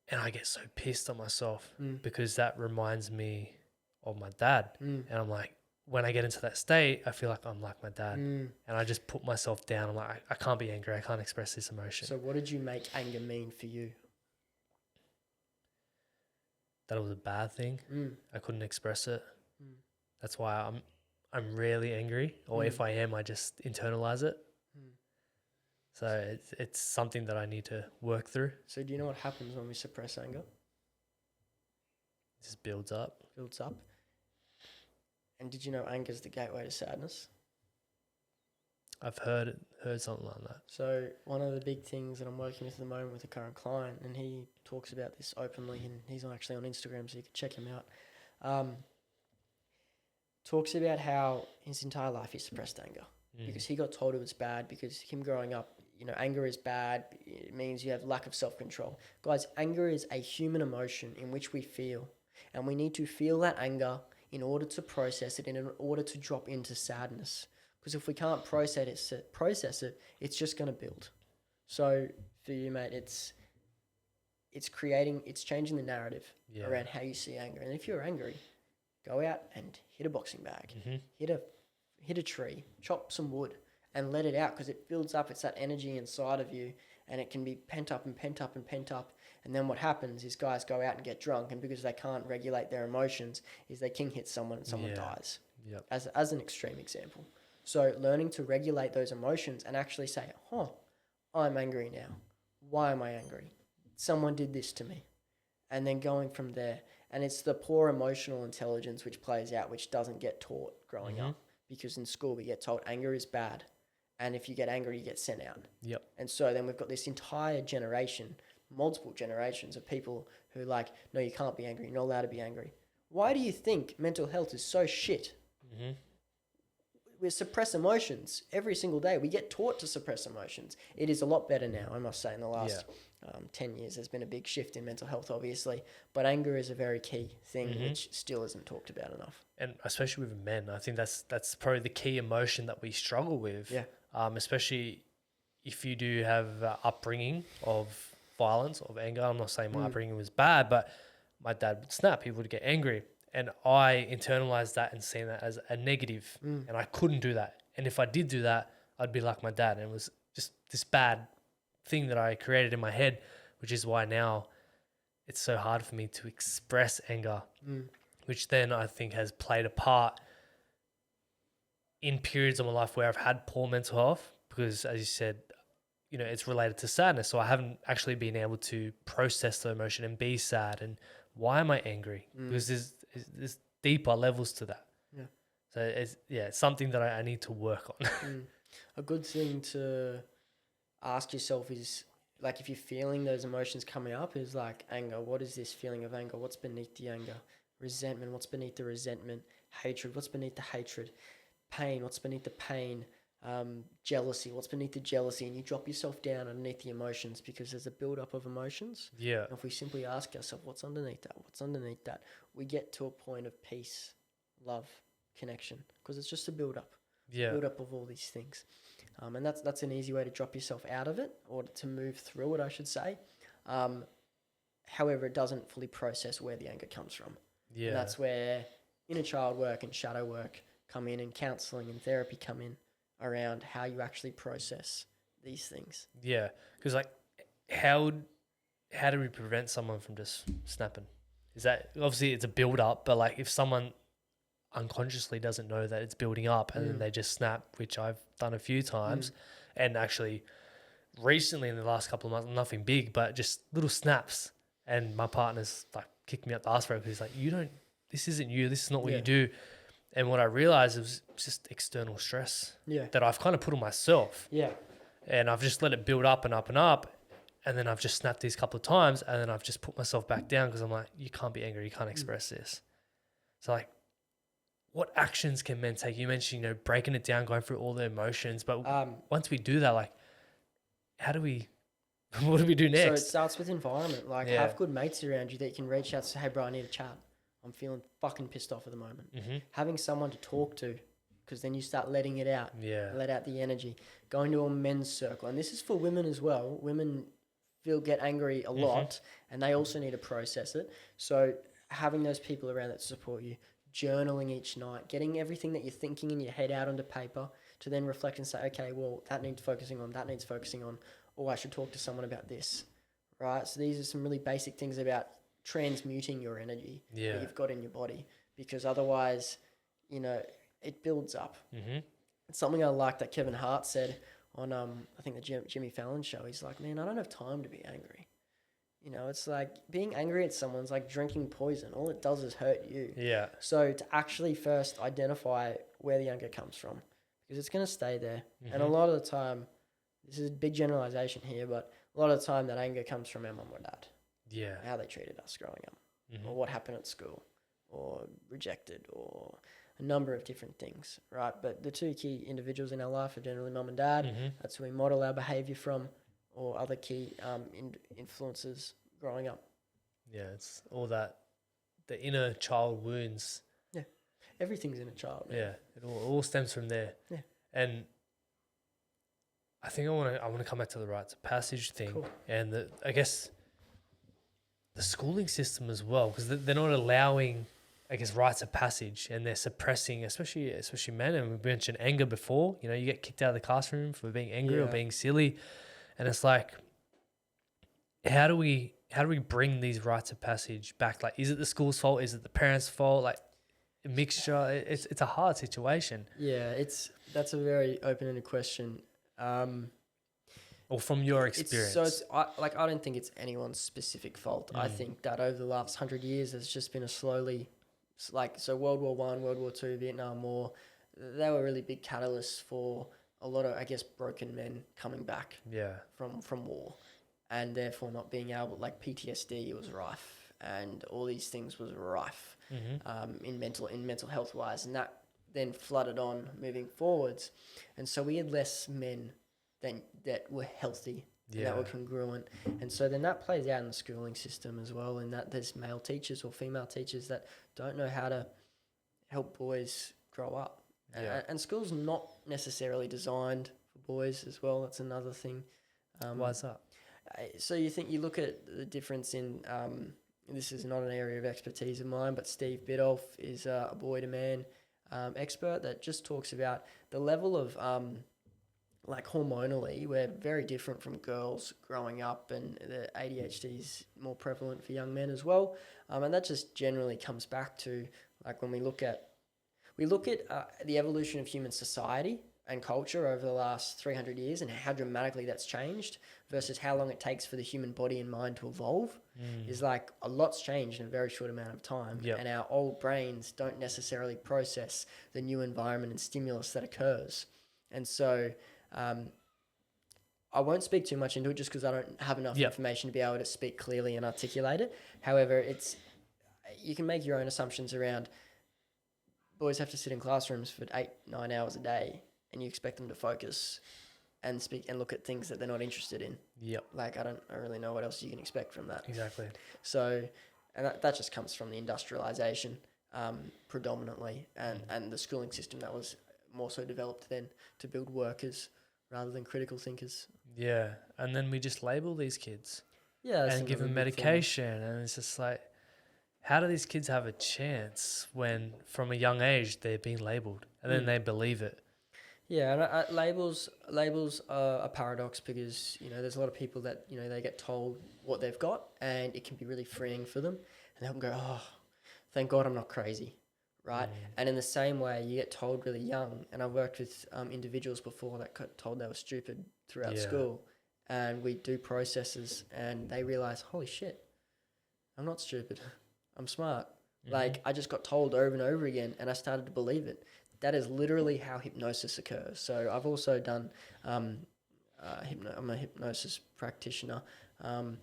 And I get so pissed on myself because that reminds me of my dad. And I'm like, when I get into that state, I feel like I'm like my dad. And I just put myself down. I'm like, I can't be angry. I can't express this emotion. So what did you make anger mean for you? That it was a bad thing. I couldn't express it. That's why I'm rarely angry. Or if I am, I just internalize it. So it's something that I need to work through. So do you know what happens when we suppress anger? It just builds up. Builds up. And did you know anger is the gateway to sadness? I've heard something like that. So one of the big things that I'm working with at the moment with a current client, and he talks about this openly, and he's actually on Instagram, so you can check him out. Talks about how his entire life he suppressed anger because he got told it was bad, because him growing up, anger is bad. It means you have lack of self-control. Guys, anger is a human emotion in which we feel, and we need to feel that anger in order to process it and in order to drop into sadness. Because if we can't process it, it's just going to build. So for you, mate, it's changing the narrative around how you see anger. And if you're angry, go out and hit a boxing bag, hit a tree, chop some wood, and let it out, because it builds up. It's that energy inside of you, and it can be pent up and pent up and pent up. And then what happens is guys go out and get drunk, and because they can't regulate their emotions, is they king hit someone and someone dies. Yep. As an extreme example. So learning to regulate those emotions and actually say, I'm angry now. Why am I angry? Someone did this to me. And then going from there. And it's the poor emotional intelligence which plays out, which doesn't get taught growing up. Because in school we get told anger is bad. And if you get angry, you get sent out. Yep. And so then we've got this entire generation, multiple generations of people who are like, no, you can't be angry. You're not allowed to be angry. Why do you think mental health is so shit? We suppress emotions every single day. We get taught to suppress emotions. It is a lot better now, I must say. In the last 10 years, there's been a big shift in mental health, obviously. But anger is a very key thing, which still isn't talked about enough. And especially with men, I think that's probably the key emotion that we struggle with. Yeah. Especially if you do have upbringing of violence, of anger. I'm not saying my upbringing was bad, but my dad would snap. He would get angry. And I internalized that and seen that as a negative. And I couldn't do that. And if I did do that, I'd be like my dad. And it was just this bad thing that I created in my head, which is why now it's so hard for me to express anger, which then I think has played a part in periods of my life where I've had poor mental health, because as you said, it's related to sadness. So I haven't actually been able to process the emotion and be sad. And why am I angry? Because there's deeper levels to that. Yeah. So it's something that I need to work on. A good thing to ask yourself is, like, if you're feeling those emotions coming up, is like anger. What is this feeling of anger? What's beneath the anger? Resentment. What's beneath the resentment? Hatred. What's beneath the hatred? Pain. What's beneath the pain? Jealousy. What's beneath the jealousy? And you drop yourself down underneath the emotions, because there's a build-up of emotions. Yeah. And if we simply ask ourselves, what's underneath that? What's underneath that? We get to a point of peace, love, connection, because it's just a build-up. Yeah. Build-up of all these things. And that's an easy way to drop yourself out of it, or to move through it, I should say. However, it doesn't fully process where the anger comes from. Yeah. And that's where inner child work and shadow work come in, and counselling and therapy come in, around how you actually process these things. Yeah, because like how do we prevent someone from just snapping? Is that, obviously it's a build up, but like if someone unconsciously doesn't know that it's building up and then they just snap, which I've done a few times, and actually recently in the last couple of months, nothing big, but just little snaps, and my partner's like kicked me up the ass for it, because he's like, this isn't you, this is not what you do. And what I realized was just external stress that I've kind of put on myself. Yeah. And I've just let it build up and up and up. And then I've just snapped these couple of times, and then I've just put myself back down, because I'm like, you can't be angry. You can't express this. So like, what actions can men take? You mentioned, breaking it down, going through all the emotions. But once we do that, like, what do we do next? So it starts with environment. Like, have good mates around you that you can reach out and say, hey bro, I need a chat. I'm feeling fucking pissed off at the moment. Having someone to talk to, because then you start letting it out. Yeah. Let out the energy. Going to a men's circle. And this is for women as well. Women get angry a lot, and they also need to process it. So having those people around that support you, journaling each night, getting everything that you're thinking in your head out onto paper, to then reflect and say, okay, well, that needs focusing on, or I should talk to someone about this, right? So these are some really basic things about transmuting your energy that you've got in your body, because otherwise, it builds up. It's something I like that Kevin Hart said on I think the Jimmy Fallon show. He's like, man, I don't have time to be angry. You know, it's like being angry at someone's like drinking poison. All it does is hurt you. Yeah. So to actually first identify where the anger comes from, because it's going to stay there. And a lot of the time, this is a big generalization here, but a lot of the time that anger comes from our mum or dad. Yeah. How they treated us growing up, or what happened at school, or rejected, or a number of different things, right? But the two key individuals in our life are generally mum and dad. That's who we model our behaviour from, or other key influences growing up. Yeah, it's all that, the inner child wounds. Yeah, everything's in a child. Man. Yeah, it all stems from there. Yeah, and I think I want to come back to the rites of passage thing, and I guess the schooling system as well, because they're not allowing, I guess, rites of passage, and they're suppressing, especially men. And we mentioned anger before. You know, you get kicked out of the classroom for being angry or being silly, and it's like, how do we bring these rites of passage back? Like, is it the school's fault? Is it the parents' fault? Like, a mixture. It's a hard situation. Yeah, that's a very open-ended question. Or from your experience. I don't think it's anyone's specific fault. I think that over the last 100 years, there's just been a slowly, World War I, World War II, Vietnam War, they were really big catalysts for a lot of, I guess, broken men coming back from war, and therefore not being able, like PTSD was rife, and all these things was rife in mental health wise, and that then flooded on moving forwards, and so we had less men that were healthy, that were congruent, and so then that plays out in the schooling system as well, in that there's male teachers or female teachers that don't know how to help boys grow up, and school's not necessarily designed for boys as well. That's another thing. Why is that? So you look at the difference in this is not an area of expertise of mine, but Steve Biddulph is a boy to man expert that just talks about the level of like hormonally, we're very different from girls growing up, and the ADHD is more prevalent for young men as well. And that just generally comes back to, like, when we look at the evolution of human society and culture over the last 300 years and how dramatically that's changed versus how long it takes for the human body and mind to evolve is like a lot's changed in a very short amount of time. And our old brains don't necessarily process the new environment and stimulus that occurs. And so I won't speak too much into it just because I don't have enough information to be able to speak clearly and articulate it. However, you can make your own assumptions around boys have to sit in classrooms for 8-9 hours a day, and you expect them to focus and speak and look at things that they're not interested in. Like, I don't really know what else you can expect from that. Exactly. So, and that just comes from the industrialization predominantly, and the schooling system that was more so developed then to build workers rather than critical thinkers. Yeah, and then we just label these kids. Yeah, and give them medication, and it's just like, how do these kids have a chance when from a young age they're being labelled and then they believe it? Yeah, and labels are a paradox because, you know, there's a lot of people that, you know, they get told what they've got and it can be really freeing for them, and they'll go, oh, thank God I'm not crazy, right? And in the same way, you get told really young, and I've worked with individuals before that got told they were stupid throughout school, and we do processes and they realise, holy shit, I'm not stupid. I'm smart. Like, I just got told over and over again, and I started to believe it. That is literally how hypnosis occurs. So I've also done, I'm a hypnosis practitioner, and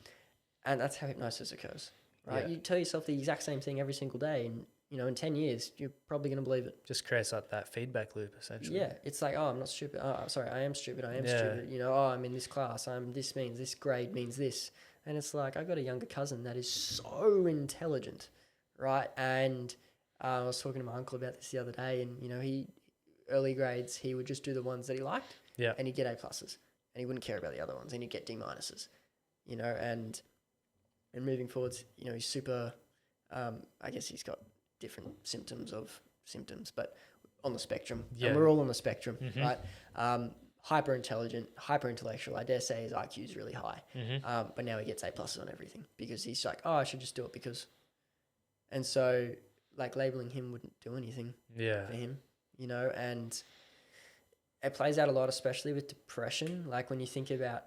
that's how hypnosis occurs, right? You tell yourself the exact same thing every single day, and, you know, in 10 years, you're probably going to believe it. Just creates like that feedback loop, essentially. Yeah, it's like, oh, I'm not stupid. Oh, sorry, I am stupid. I am stupid. You know, oh, I'm in this class. This means this grade means this. And it's like, I've got a younger cousin that is so intelligent, right? And I was talking to my uncle about this the other day, and, you know, early grades, he would just do the ones that he liked, and he'd get A+, and he wouldn't care about the other ones, and he'd get D-, you know, and moving forwards, you know, he's super, I guess he's got different symptoms, but on the spectrum, and we're all on the spectrum, right? Hyper intelligent, hyper intellectual. I dare say his IQ is really high. But now he gets A+ on everything because he's like, oh, I should just do it because. And so, like, labeling him wouldn't do anything for him, you know. And it plays out a lot, especially with depression. Like when you think about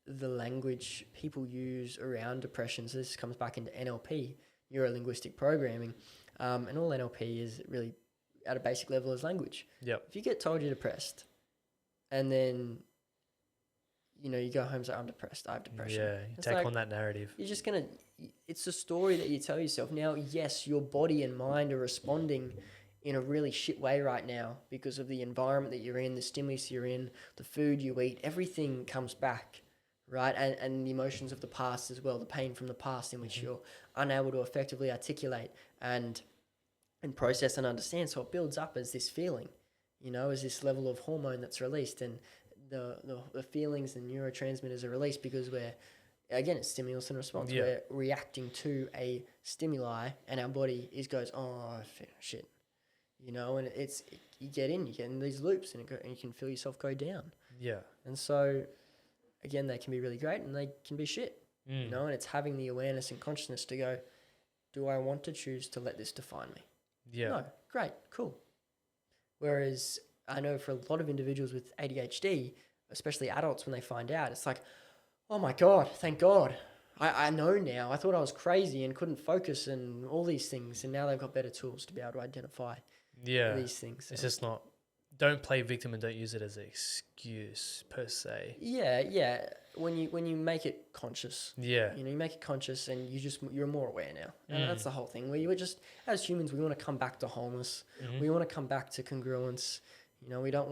the language people use around depression. So this comes back into NLP, neuro-linguistic programming. And all NLP is really at a basic level is language. Yep. If you get told you're depressed and then, you go home and say, I'm depressed, I have depression. Yeah, you take on that narrative. You're just going to, it's a story that you tell yourself. Now, yes, your body and mind are responding in a really shit way right now because of the environment that you're in, the stimulus you're in, the food you eat, everything comes back, right? And the emotions of the past as well, the pain from the past in which you're unable to effectively articulate and process and understand. So it builds up as this feeling, as this level of hormone that's released, and the feelings and neurotransmitters are released because again, it's stimulus and response. Yeah. We're reacting to a stimuli and our body goes, oh, shit. And you get in these loops and you can feel yourself go down. Yeah. And so, again, they can be really great and they can be shit, and it's having the awareness and consciousness to go, do I want to choose to let this define me? Yeah. No, great, cool. Whereas I know for a lot of individuals with ADHD, especially adults, when they find out, it's like, oh my God, thank God. I know now. I thought I was crazy and couldn't focus and all these things. And now they've got better tools to be able to identify these things. It's just not, don't play victim and don't use it as an excuse per se. Yeah. When you make it conscious. Yeah. You make it conscious and you're more aware now. And that's the whole thing where you just, as humans, we want to come back to wholeness. We want to come back to congruence. We don't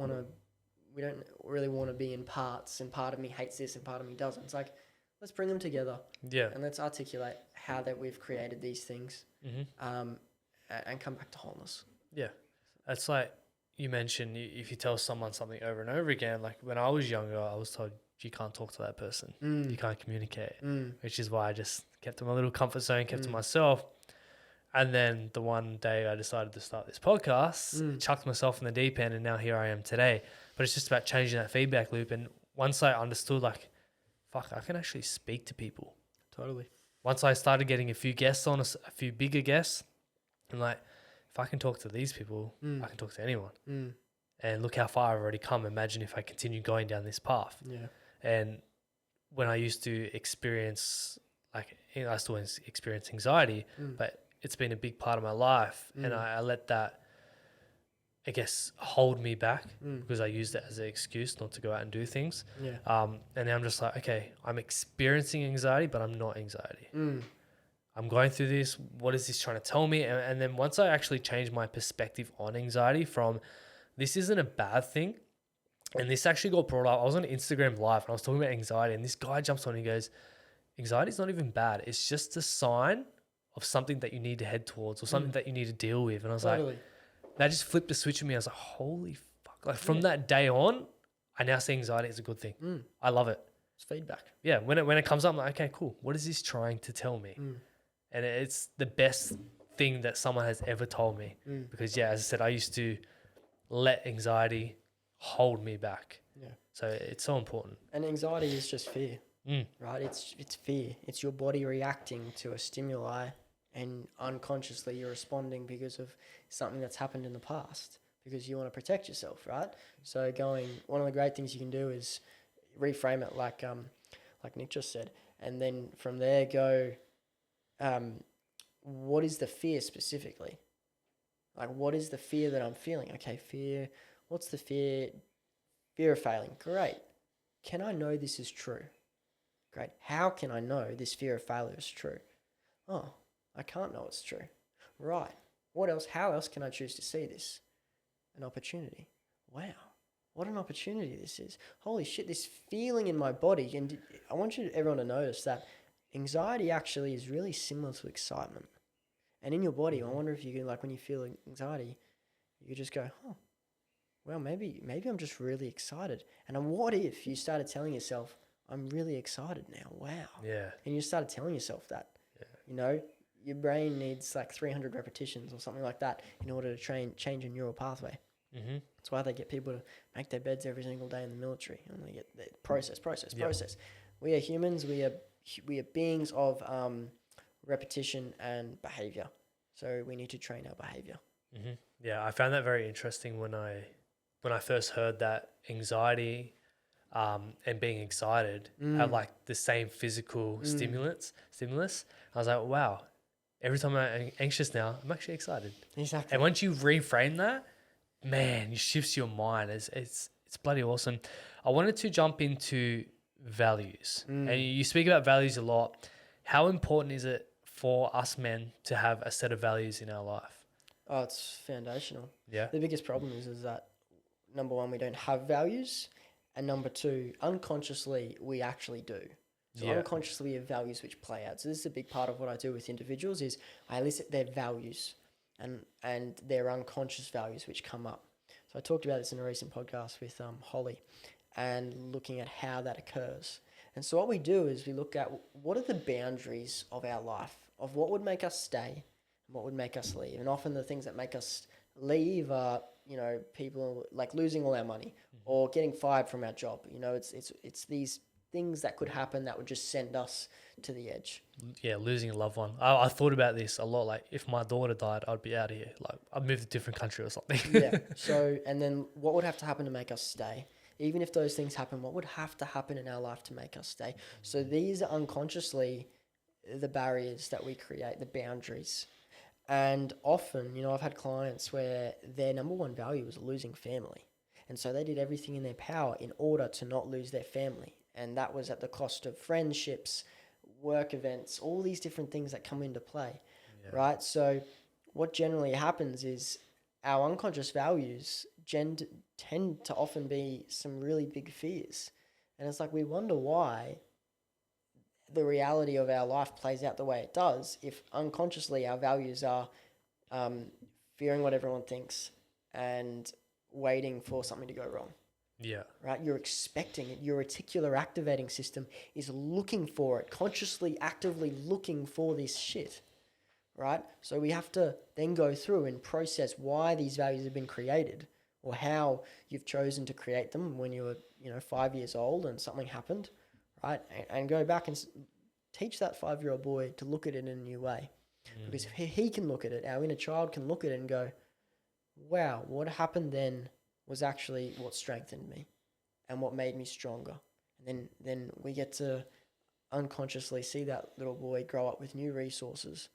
really want to be in parts and part of me hates this and part of me doesn't. It's like, let's bring them together. Yeah. And let's articulate how that we've created these things and come back to wholeness. Yeah. That's like you mentioned, if you tell someone something over and over again, like when I was younger, I was told you can't talk to that person. You can't communicate, which is why I just kept in my little comfort zone, kept to myself. And then the one day I decided to start this podcast, chucked myself in the deep end, and now here I am today. But it's just about changing that feedback loop. And once I understood, like, fuck, I can actually speak to people. Totally. Once I started getting a few guests on, a few bigger guests, I'm like, if I can talk to these people, I can talk to anyone. And look how far I've already come. Imagine if I continue going down this path. Yeah. And when I used to experience, like, I still experience anxiety, but it's been a big part of my life. And I let that, I guess, hold me back because I used it as an excuse not to go out and do things. Yeah. And now I'm just like, okay, I'm experiencing anxiety, but I'm not anxiety. I'm going through this. What is this trying to tell me? And then once I actually changed my perspective on anxiety from this isn't a bad thing, and this actually got brought up. I was on Instagram Live and I was talking about anxiety, and this guy jumps on and he goes, anxiety is not even bad. It's just a sign of something that you need to head towards or something that you need to deal with. And I was like, that just flipped a switch in me. I was like, holy fuck. Like from that day on, I now see anxiety as a good thing. I love it. It's feedback. Yeah. When it comes up, I'm like, okay, cool. What is this trying to tell me? And it's the best thing that someone has ever told me. Because as I said, I used to let anxiety hold me back. Yeah. So it's so important. And anxiety is just fear, right? It's fear. It's your body reacting to a stimuli and unconsciously you're responding because of something that's happened in the past because you want to protect yourself, right? So one of the great things you can do is reframe it like Nick just said. And then from there go, what is the fear specifically? Like, what is the fear that I'm feeling? Okay, fear. What's the fear? Fear of failing. Great. Can I know this is true? Great. How can I know this fear of failure is true? Oh, I can't know it's true. Right. What else? How else can I choose to see this? An opportunity. Wow. What an opportunity this is. Holy shit, this feeling in my body. And I want everyone to notice that anxiety actually is really similar to excitement. And in your body, I wonder if you can, like when you feel anxiety, you just go, oh, well, maybe I'm just really excited. And what if you started telling yourself, I'm really excited now. Wow. Yeah. And you started telling yourself that. Yeah. Your brain needs like 300 repetitions or something like that in order to change a neural pathway. That's why they get people to make their beds every single day in the military. And they get process. We are humans. We are beings of repetition and behavior. So we need to train our behavior. Yeah, I found that very interesting when I when I first heard that anxiety and being excited have like the same physical stimulus. I was like, wow, every time I'm anxious now, I'm actually excited. Exactly. And once you reframe that, man, it shifts your mind. It's bloody awesome. I wanted to jump into values. And you speak about values a lot. How important is it for us men to have a set of values in our life? Oh, it's foundational. Yeah. The biggest problem is that, number one, we don't have values, and number two, unconsciously, we actually do. So unconsciously we have values which play out. So this is a big part of what I do with individuals is I elicit their values and their unconscious values which come up. So I talked about this in a recent podcast with Holly and looking at how that occurs. And so what we do is we look at what are the boundaries of our life, of what would make us stay and what would make us leave. And often the things that make us leave are, people like losing all our money or getting fired from our job. It's these things that could happen that would just send us to the edge. Yeah, losing a loved one. I thought about this a lot. Like, if my daughter died, I'd be out of here. Like, I'd move to a different country or something. Yeah. So, and then what would have to happen to make us stay? Even if those things happen, what would have to happen in our life to make us stay? So these are unconsciously the barriers that we create, the boundaries. And often, I've had clients where their number one value was losing family. And so they did everything in their power in order to not lose their family. And that was at the cost of friendships, work events, all these different things that come into play, right? So what generally happens is our unconscious values tend to often be some really big fears. And it's like we wonder why the reality of our life plays out the way it does if unconsciously our values are fearing what everyone thinks and waiting for something to go wrong. Yeah. Right? You're expecting it. Your reticular activating system is looking for it, consciously, actively looking for this shit. Right? So we have to then go through and process why these values have been created or how you've chosen to create them when you were, 5 years old and something happened, right? And go back and teach that 5-year-old boy to look at it in a new way. Because if he can look at it, our inner child can look at it and go, wow, what happened then was actually what strengthened me and what made me stronger. And then we get to unconsciously see that little boy grow up with new resources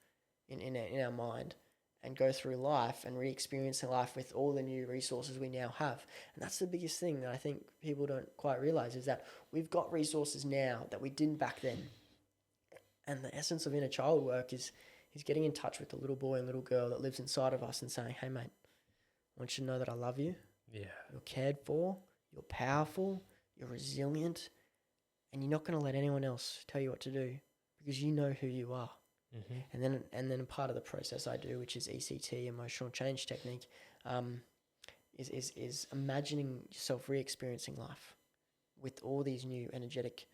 in our mind and go through life and re-experiencing life with all the new resources we now have. And that's the biggest thing that I think people don't quite realize is that we've got resources now that we didn't back then. And the essence of inner child work is getting in touch with the little boy and little girl that lives inside of us and saying, hey, mate, I want you to know that I love you. Yeah. You're cared for, you're powerful, you're resilient, and you're not going to let anyone else tell you what to do because you know who you are. Mm-hmm. And then part of the process I do, which is ECT, emotional change technique, is imagining yourself re-experiencing life with all these new energetic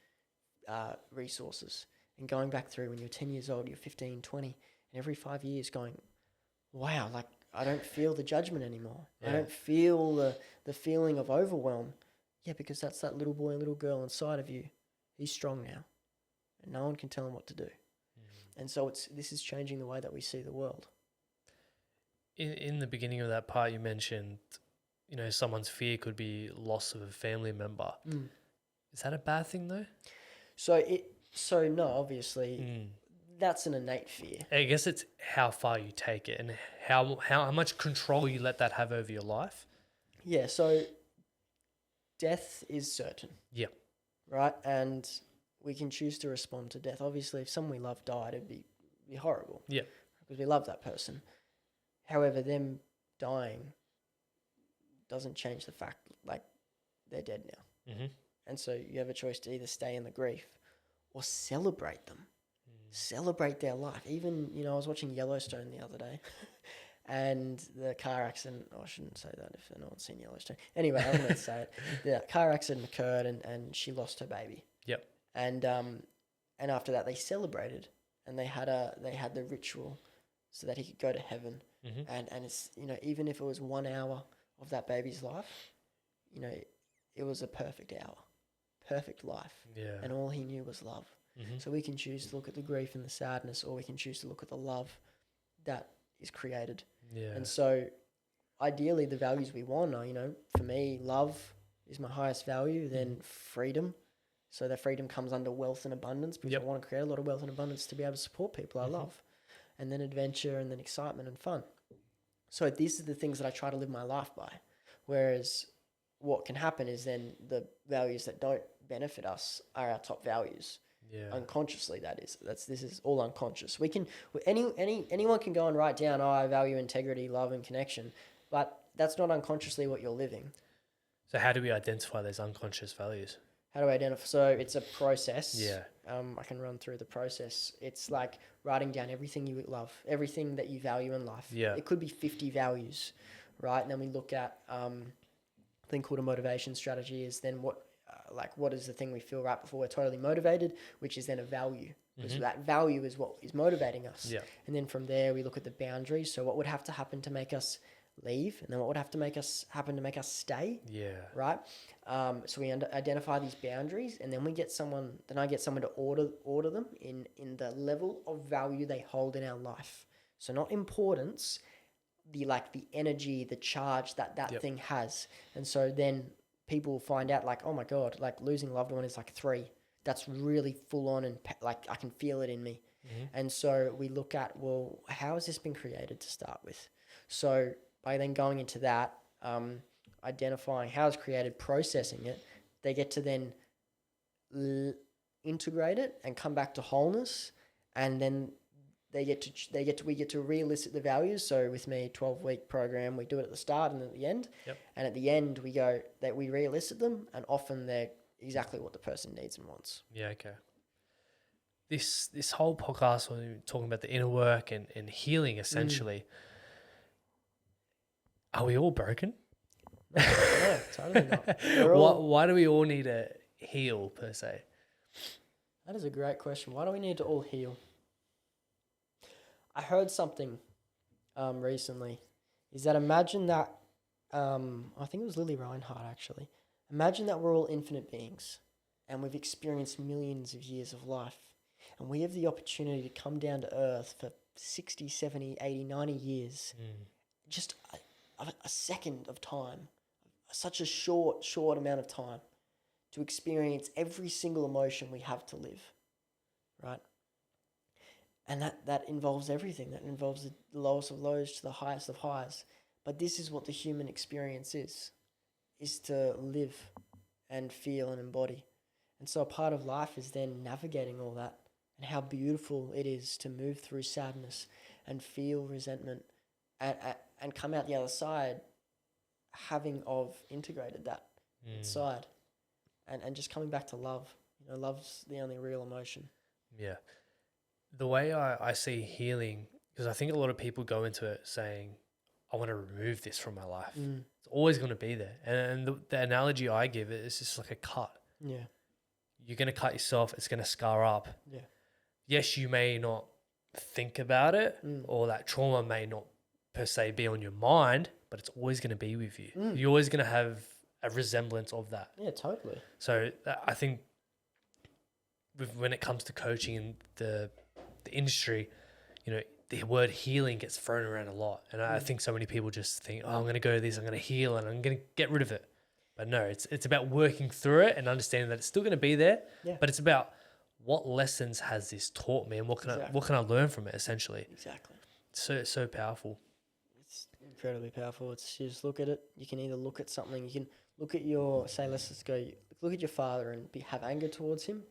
resources and going back through when you're 10 years old, you're 15, 20, and every 5 years going, wow, like I don't feel the judgment anymore. Yeah. I don't feel the feeling of overwhelm. Yeah, because that's that little boy and little girl inside of you. He's strong now. And no one can tell him what to do. Mm-hmm. And so this is changing the way that we see the world. In the beginning of that part, you mentioned, someone's fear could be loss of a family member. Is that a bad thing though? So no, obviously... That's an innate fear. I guess it's how far you take it and how much control you let that have over your life. Yeah, so death is certain. Yeah. Right? And we can choose to respond to death. Obviously, if someone we love died, it'd be horrible. Yeah. Because we love that person. However, them dying doesn't change the fact, like, they're dead now. Mm-hmm. And so you have a choice to either stay in the grief or celebrate them. Celebrate their life. Even, I was watching Yellowstone the other day and the car accident, I shouldn't say that if no one's seen Yellowstone. Anyway, I'm going to say it. The car accident occurred and she lost her baby. Yep. And after that they celebrated and they had the ritual so that he could go to heaven. Mm-hmm. And it's, even if it was 1 hour of that baby's life, it was a perfect hour, perfect life. Yeah. And all he knew was love. Mm-hmm. So we can choose to look at the grief and the sadness, or we can choose to look at the love that is created. Yeah. And so ideally the values we want are, for me, love is my highest value, then freedom. So that freedom comes under wealth and abundance, because I want to create a lot of wealth and abundance to be able to support people I love. And then adventure, and then excitement and fun. So these are the things that I try to live my life by. Whereas what can happen is then the values that don't benefit us are our top values. Yeah. Unconsciously, that is. This is all unconscious. Anyone can go and write down, I value integrity, love, and connection, but that's not unconsciously what you're living. So how do we identify those unconscious values? How do I identify? So it's a process. Yeah. I can run through the process. It's like writing down everything you love, everything that you value in life. Yeah. It could be 50 values, right? And then we look at a thing called a motivation strategy. Is then what is the thing we feel right before we're totally motivated, which is then a value. Because that value is what is motivating us. Yeah. And then from there we look at the boundaries. So what would have to happen to make us leave, and then what would have to happen to make us stay? Yeah. Right. So we identify these boundaries, and then I get someone to order them in the level of value they hold in our life. So not importance, the energy, the charge that thing has. And so then people find out oh my God, losing a loved one is 3. That's really full on, and I can feel it in me. And so we look at, well, how has this been created to start with? So by then going into that, identifying how it's created, processing it, they get to then integrate it and come back to wholeness, and then we get to re-elicit the values. So with me, 12-week program, we do it at the start and at the end. And at the end, we re-elicit them, and often they're exactly what the person needs and wants. Yeah. Okay. This whole podcast, when we're talking about the inner work and healing, essentially. Are we all broken? No, totally not. Why do we all need to heal, per se? That is a great question. Why do we need to all heal? I heard something recently. Is that imagine that, I think it was Lily Reinhardt actually. Imagine that we're all infinite beings, and we've experienced millions of years of life. And we have the opportunity to come down to Earth for 60, 70, 80, 90 years. Just a second of time, such a short amount of time, to experience every single emotion we have to live, right? And that involves everything. That involves the lowest of lows to the highest of highs. But this is what the human experience is to live and feel and embody. And so a part of life is then navigating all that, and how beautiful it is to move through sadness and feel resentment and come out the other side having integrated that inside, and just coming back to love. Love's the only real emotion. Yeah. The way I see healing, because I think a lot of people go into it saying, I want to remove this from my life. It's always going to be there. And the analogy I give it is just like a cut. Yeah. You're going to cut yourself. It's going to scar up. Yeah. Yes, you may not think about it, or that trauma may not per se be on your mind, but it's always going to be with you. You're always going to have a resemblance of that. Yeah, totally. So I think when it comes to coaching and the industry, the word healing gets thrown around a lot. And I think so many people just think, I'm going to go to this, I'm going to heal, and I'm going to get rid of it. But no, it's about working through it and understanding that it's still going to be there, but it's about what lessons has this taught me, and what can I learn from it, essentially. Exactly. So powerful. It's incredibly powerful. It's just look at it. You can either look at something, you can look at look at your father and have anger towards him,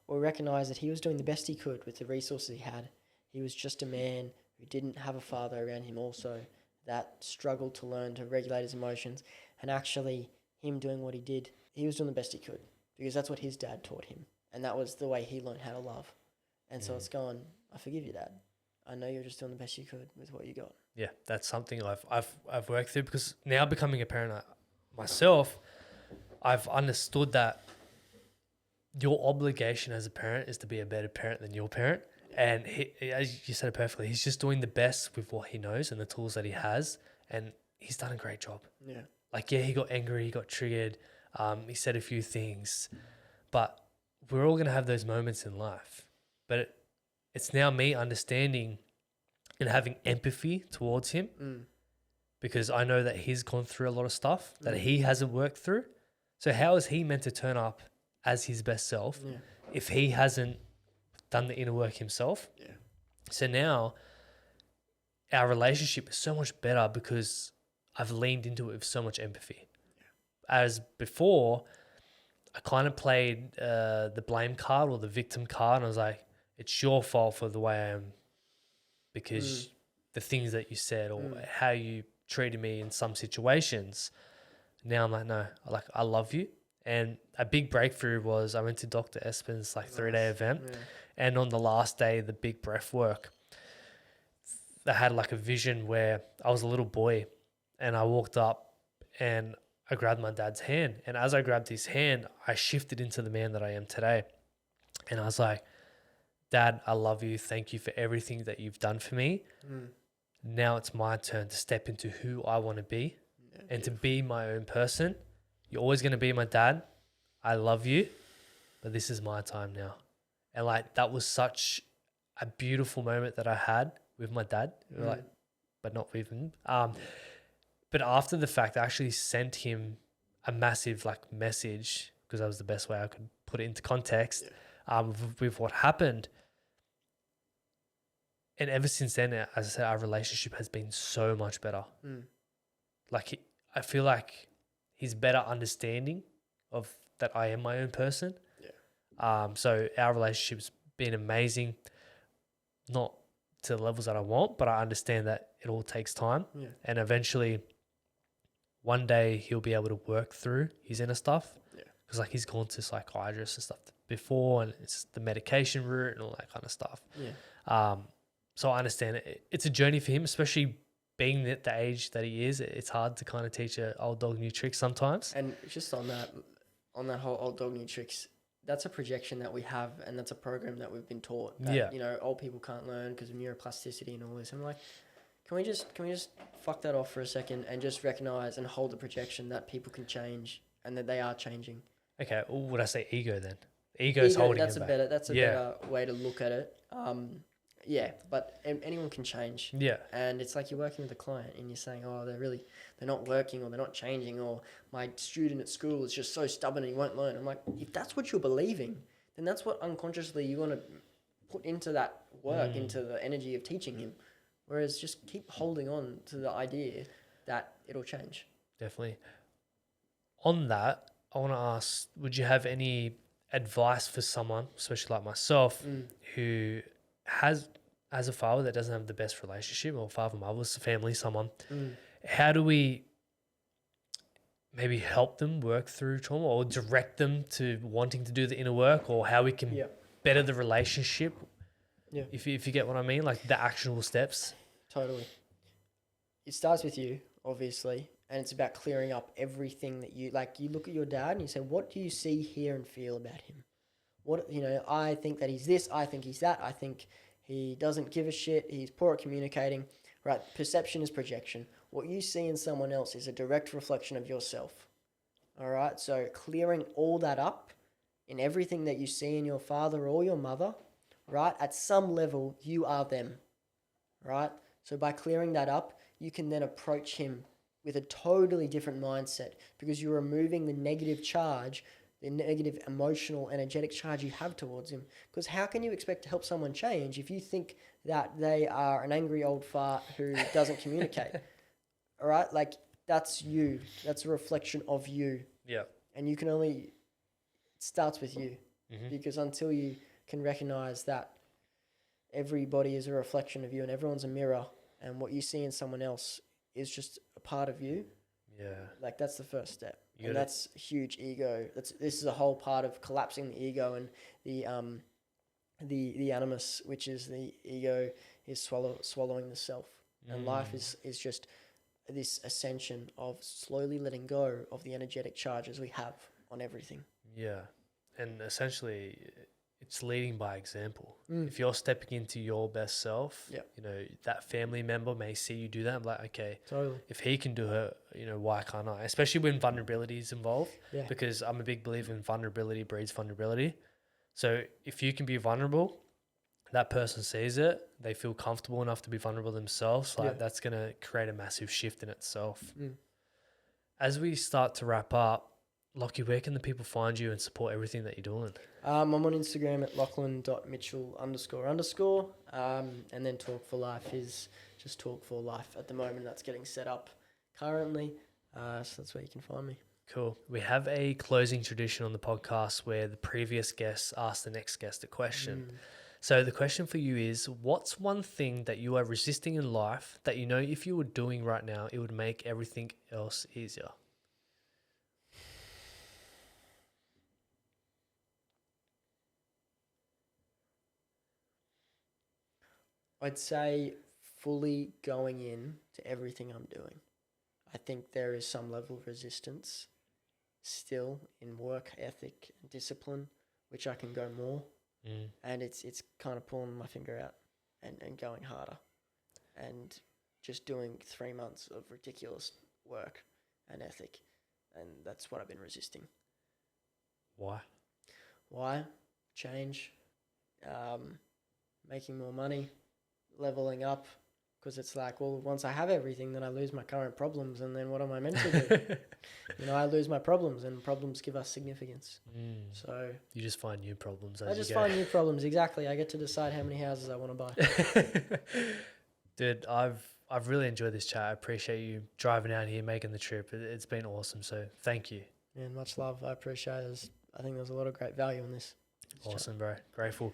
or recognize that he was doing the best he could with the resources he had. He was just a man who didn't have a father around him also, that struggled to learn to regulate his emotions. And actually, him doing what he did, he was doing the best he could, because that's what his dad taught him. And that was the way he learned how to love. And so it's going, I forgive you, Dad. I know you're just doing the best you could with what you got. Yeah, that's something I've worked through, because now becoming a parent myself, I've understood that your obligation as a parent is to be a better parent than your parent. And he, as you said it perfectly, he's just doing the best with what he knows and the tools that he has. And he's done a great job. Yeah. He got angry, he got triggered. He said a few things, but we're all going to have those moments in life. But it's now me understanding and having empathy towards him because I know that he's gone through a lot of stuff that he hasn't worked through. So how is he meant to turn up as his best self if he hasn't done the inner work himself? Yeah. So now our relationship is so much better because I've leaned into it with so much empathy. As before, I kind of played the blame card or the victim card, and I was like, it's your fault for the way I am because the things that you said or how you treated me in some situations. Now I'm like, no, I love you. And a big breakthrough was I went to Dr. Espen's 3-day event, and on the last day, the big breath work, I had a vision where I was a little boy, and I walked up and I grabbed my dad's hand, and as I grabbed his hand, I shifted into the man that I am today. And I was like, Dad, I love you. Thank you for everything that you've done for me. Now it's my turn to step into who I want to be and to be my own person. You're always going to be my dad. I love you, but this is my time now. And that was such a beautiful moment that I had with my dad, but not with him. But after the fact, I actually sent him a massive message because that was the best way I could put it into context with what happened. And ever since then, as I said, our relationship has been so much better. I feel like he's better understanding of that I am my own person. So our relationship's been amazing. Not to the levels that I want, but I understand that it all takes time. And eventually, one day he'll be able to work through his inner stuff. Because he's gone to psychiatrists and stuff before, and it's the medication route and all that kind of stuff. So I understand it. It's a journey for him, especially being at the age that he is. It's hard to kind of teach an old dog new tricks sometimes. And just on that whole old dog new tricks, that's a projection that we have, and that's a program that we've been taught that old people can't learn because of neuroplasticity and all this. I'm like, can we just fuck that off for a second and just recognize and hold the projection that people can change and that they are changing? Okay, would I say ego then? Ego is holding him back. That's a better way to look at it. But anyone can change. And it's like you're working with a client and you're saying, oh, they're not working or they're not changing, or my student at school is just so stubborn and he won't learn. I'm like, if that's what you're believing, then that's what unconsciously you want to put into that work, into the energy of teaching him. Whereas just keep holding on to the idea that it'll change. Definitely. On that, I want to ask, would you have any advice for someone, especially like myself, who has a father that doesn't have the best relationship, or father, mother, family, someone? How do we maybe help them work through trauma or direct them to wanting to do the inner work, or how we can better the relationship? If you get what I mean, the actionable steps. Totally. It starts with you, obviously, and it's about clearing up everything that you look at your dad and you say, what do you see, hear, and feel about him? I think that he's this, I think he's that, I think he doesn't give a shit, he's poor at communicating, right? Perception is projection. What you see in someone else is a direct reflection of yourself, all right? So clearing all that up in everything that you see in your father or your mother, right? At some level, you are them, right? So by clearing that up, you can then approach him with a totally different mindset because you're removing the negative charge, the negative emotional, energetic charge you have towards him. Because how can you expect to help someone change if you think that they are an angry old fart who doesn't communicate? All right? That's you. That's a reflection of you. And you can only, it starts with you. Because until you can recognize that everybody is a reflection of you and everyone's a mirror, and what you see in someone else is just a part of you. That's the first step. And that's huge ego. This is a whole part of collapsing the ego and the animus, which is the ego is swallowing the self. And life is just this ascension of slowly letting go of the energetic charges we have on everything. And essentially it's leading by example. If you're stepping into your best self, that family member may see you do that. I'm like, okay, totally. If he can do it, why can't I? Especially when vulnerability is involved, because I'm a big believer in vulnerability breeds vulnerability. So if you can be vulnerable that person sees it, they feel comfortable enough to be vulnerable themselves. Like Yeah. that's going to create a massive shift in itself. Mm. As we start to wrap up, Lockie, where can the people find you and support everything that you're doing? I'm on Instagram at Lachlan.Mitchell __. And then Talk for Life is just Talk for Life at the moment. That's getting set up currently. So that's where you can find me. Cool. We have a closing tradition on the podcast where the previous guests ask the next guest a question. So the question for you is, what's one thing that you are resisting in life that you know if you were doing right now, it would make everything else easier? I'd say fully going in to everything I'm doing. I think there is some level of resistance still in work ethic and discipline, which I can go more. And it's kind of pulling my finger out and going harder and just doing 3 months of ridiculous work and ethic. And that's what I've been resisting. Why? Change, making more money, leveling up, because it's like, well, once I have everything, then I lose my current problems, and then what am I meant to do? I lose my problems, and problems give us significance. So you just find new problems as I just you go. find new problems, exactly. I get to decide how many houses I want to buy. Dude, I've really enjoyed this chat. I appreciate you driving out here, making the trip. It's been awesome, so thank you. And much love. I appreciate it. I think there's a lot of great value in this. Awesome, bro. Grateful.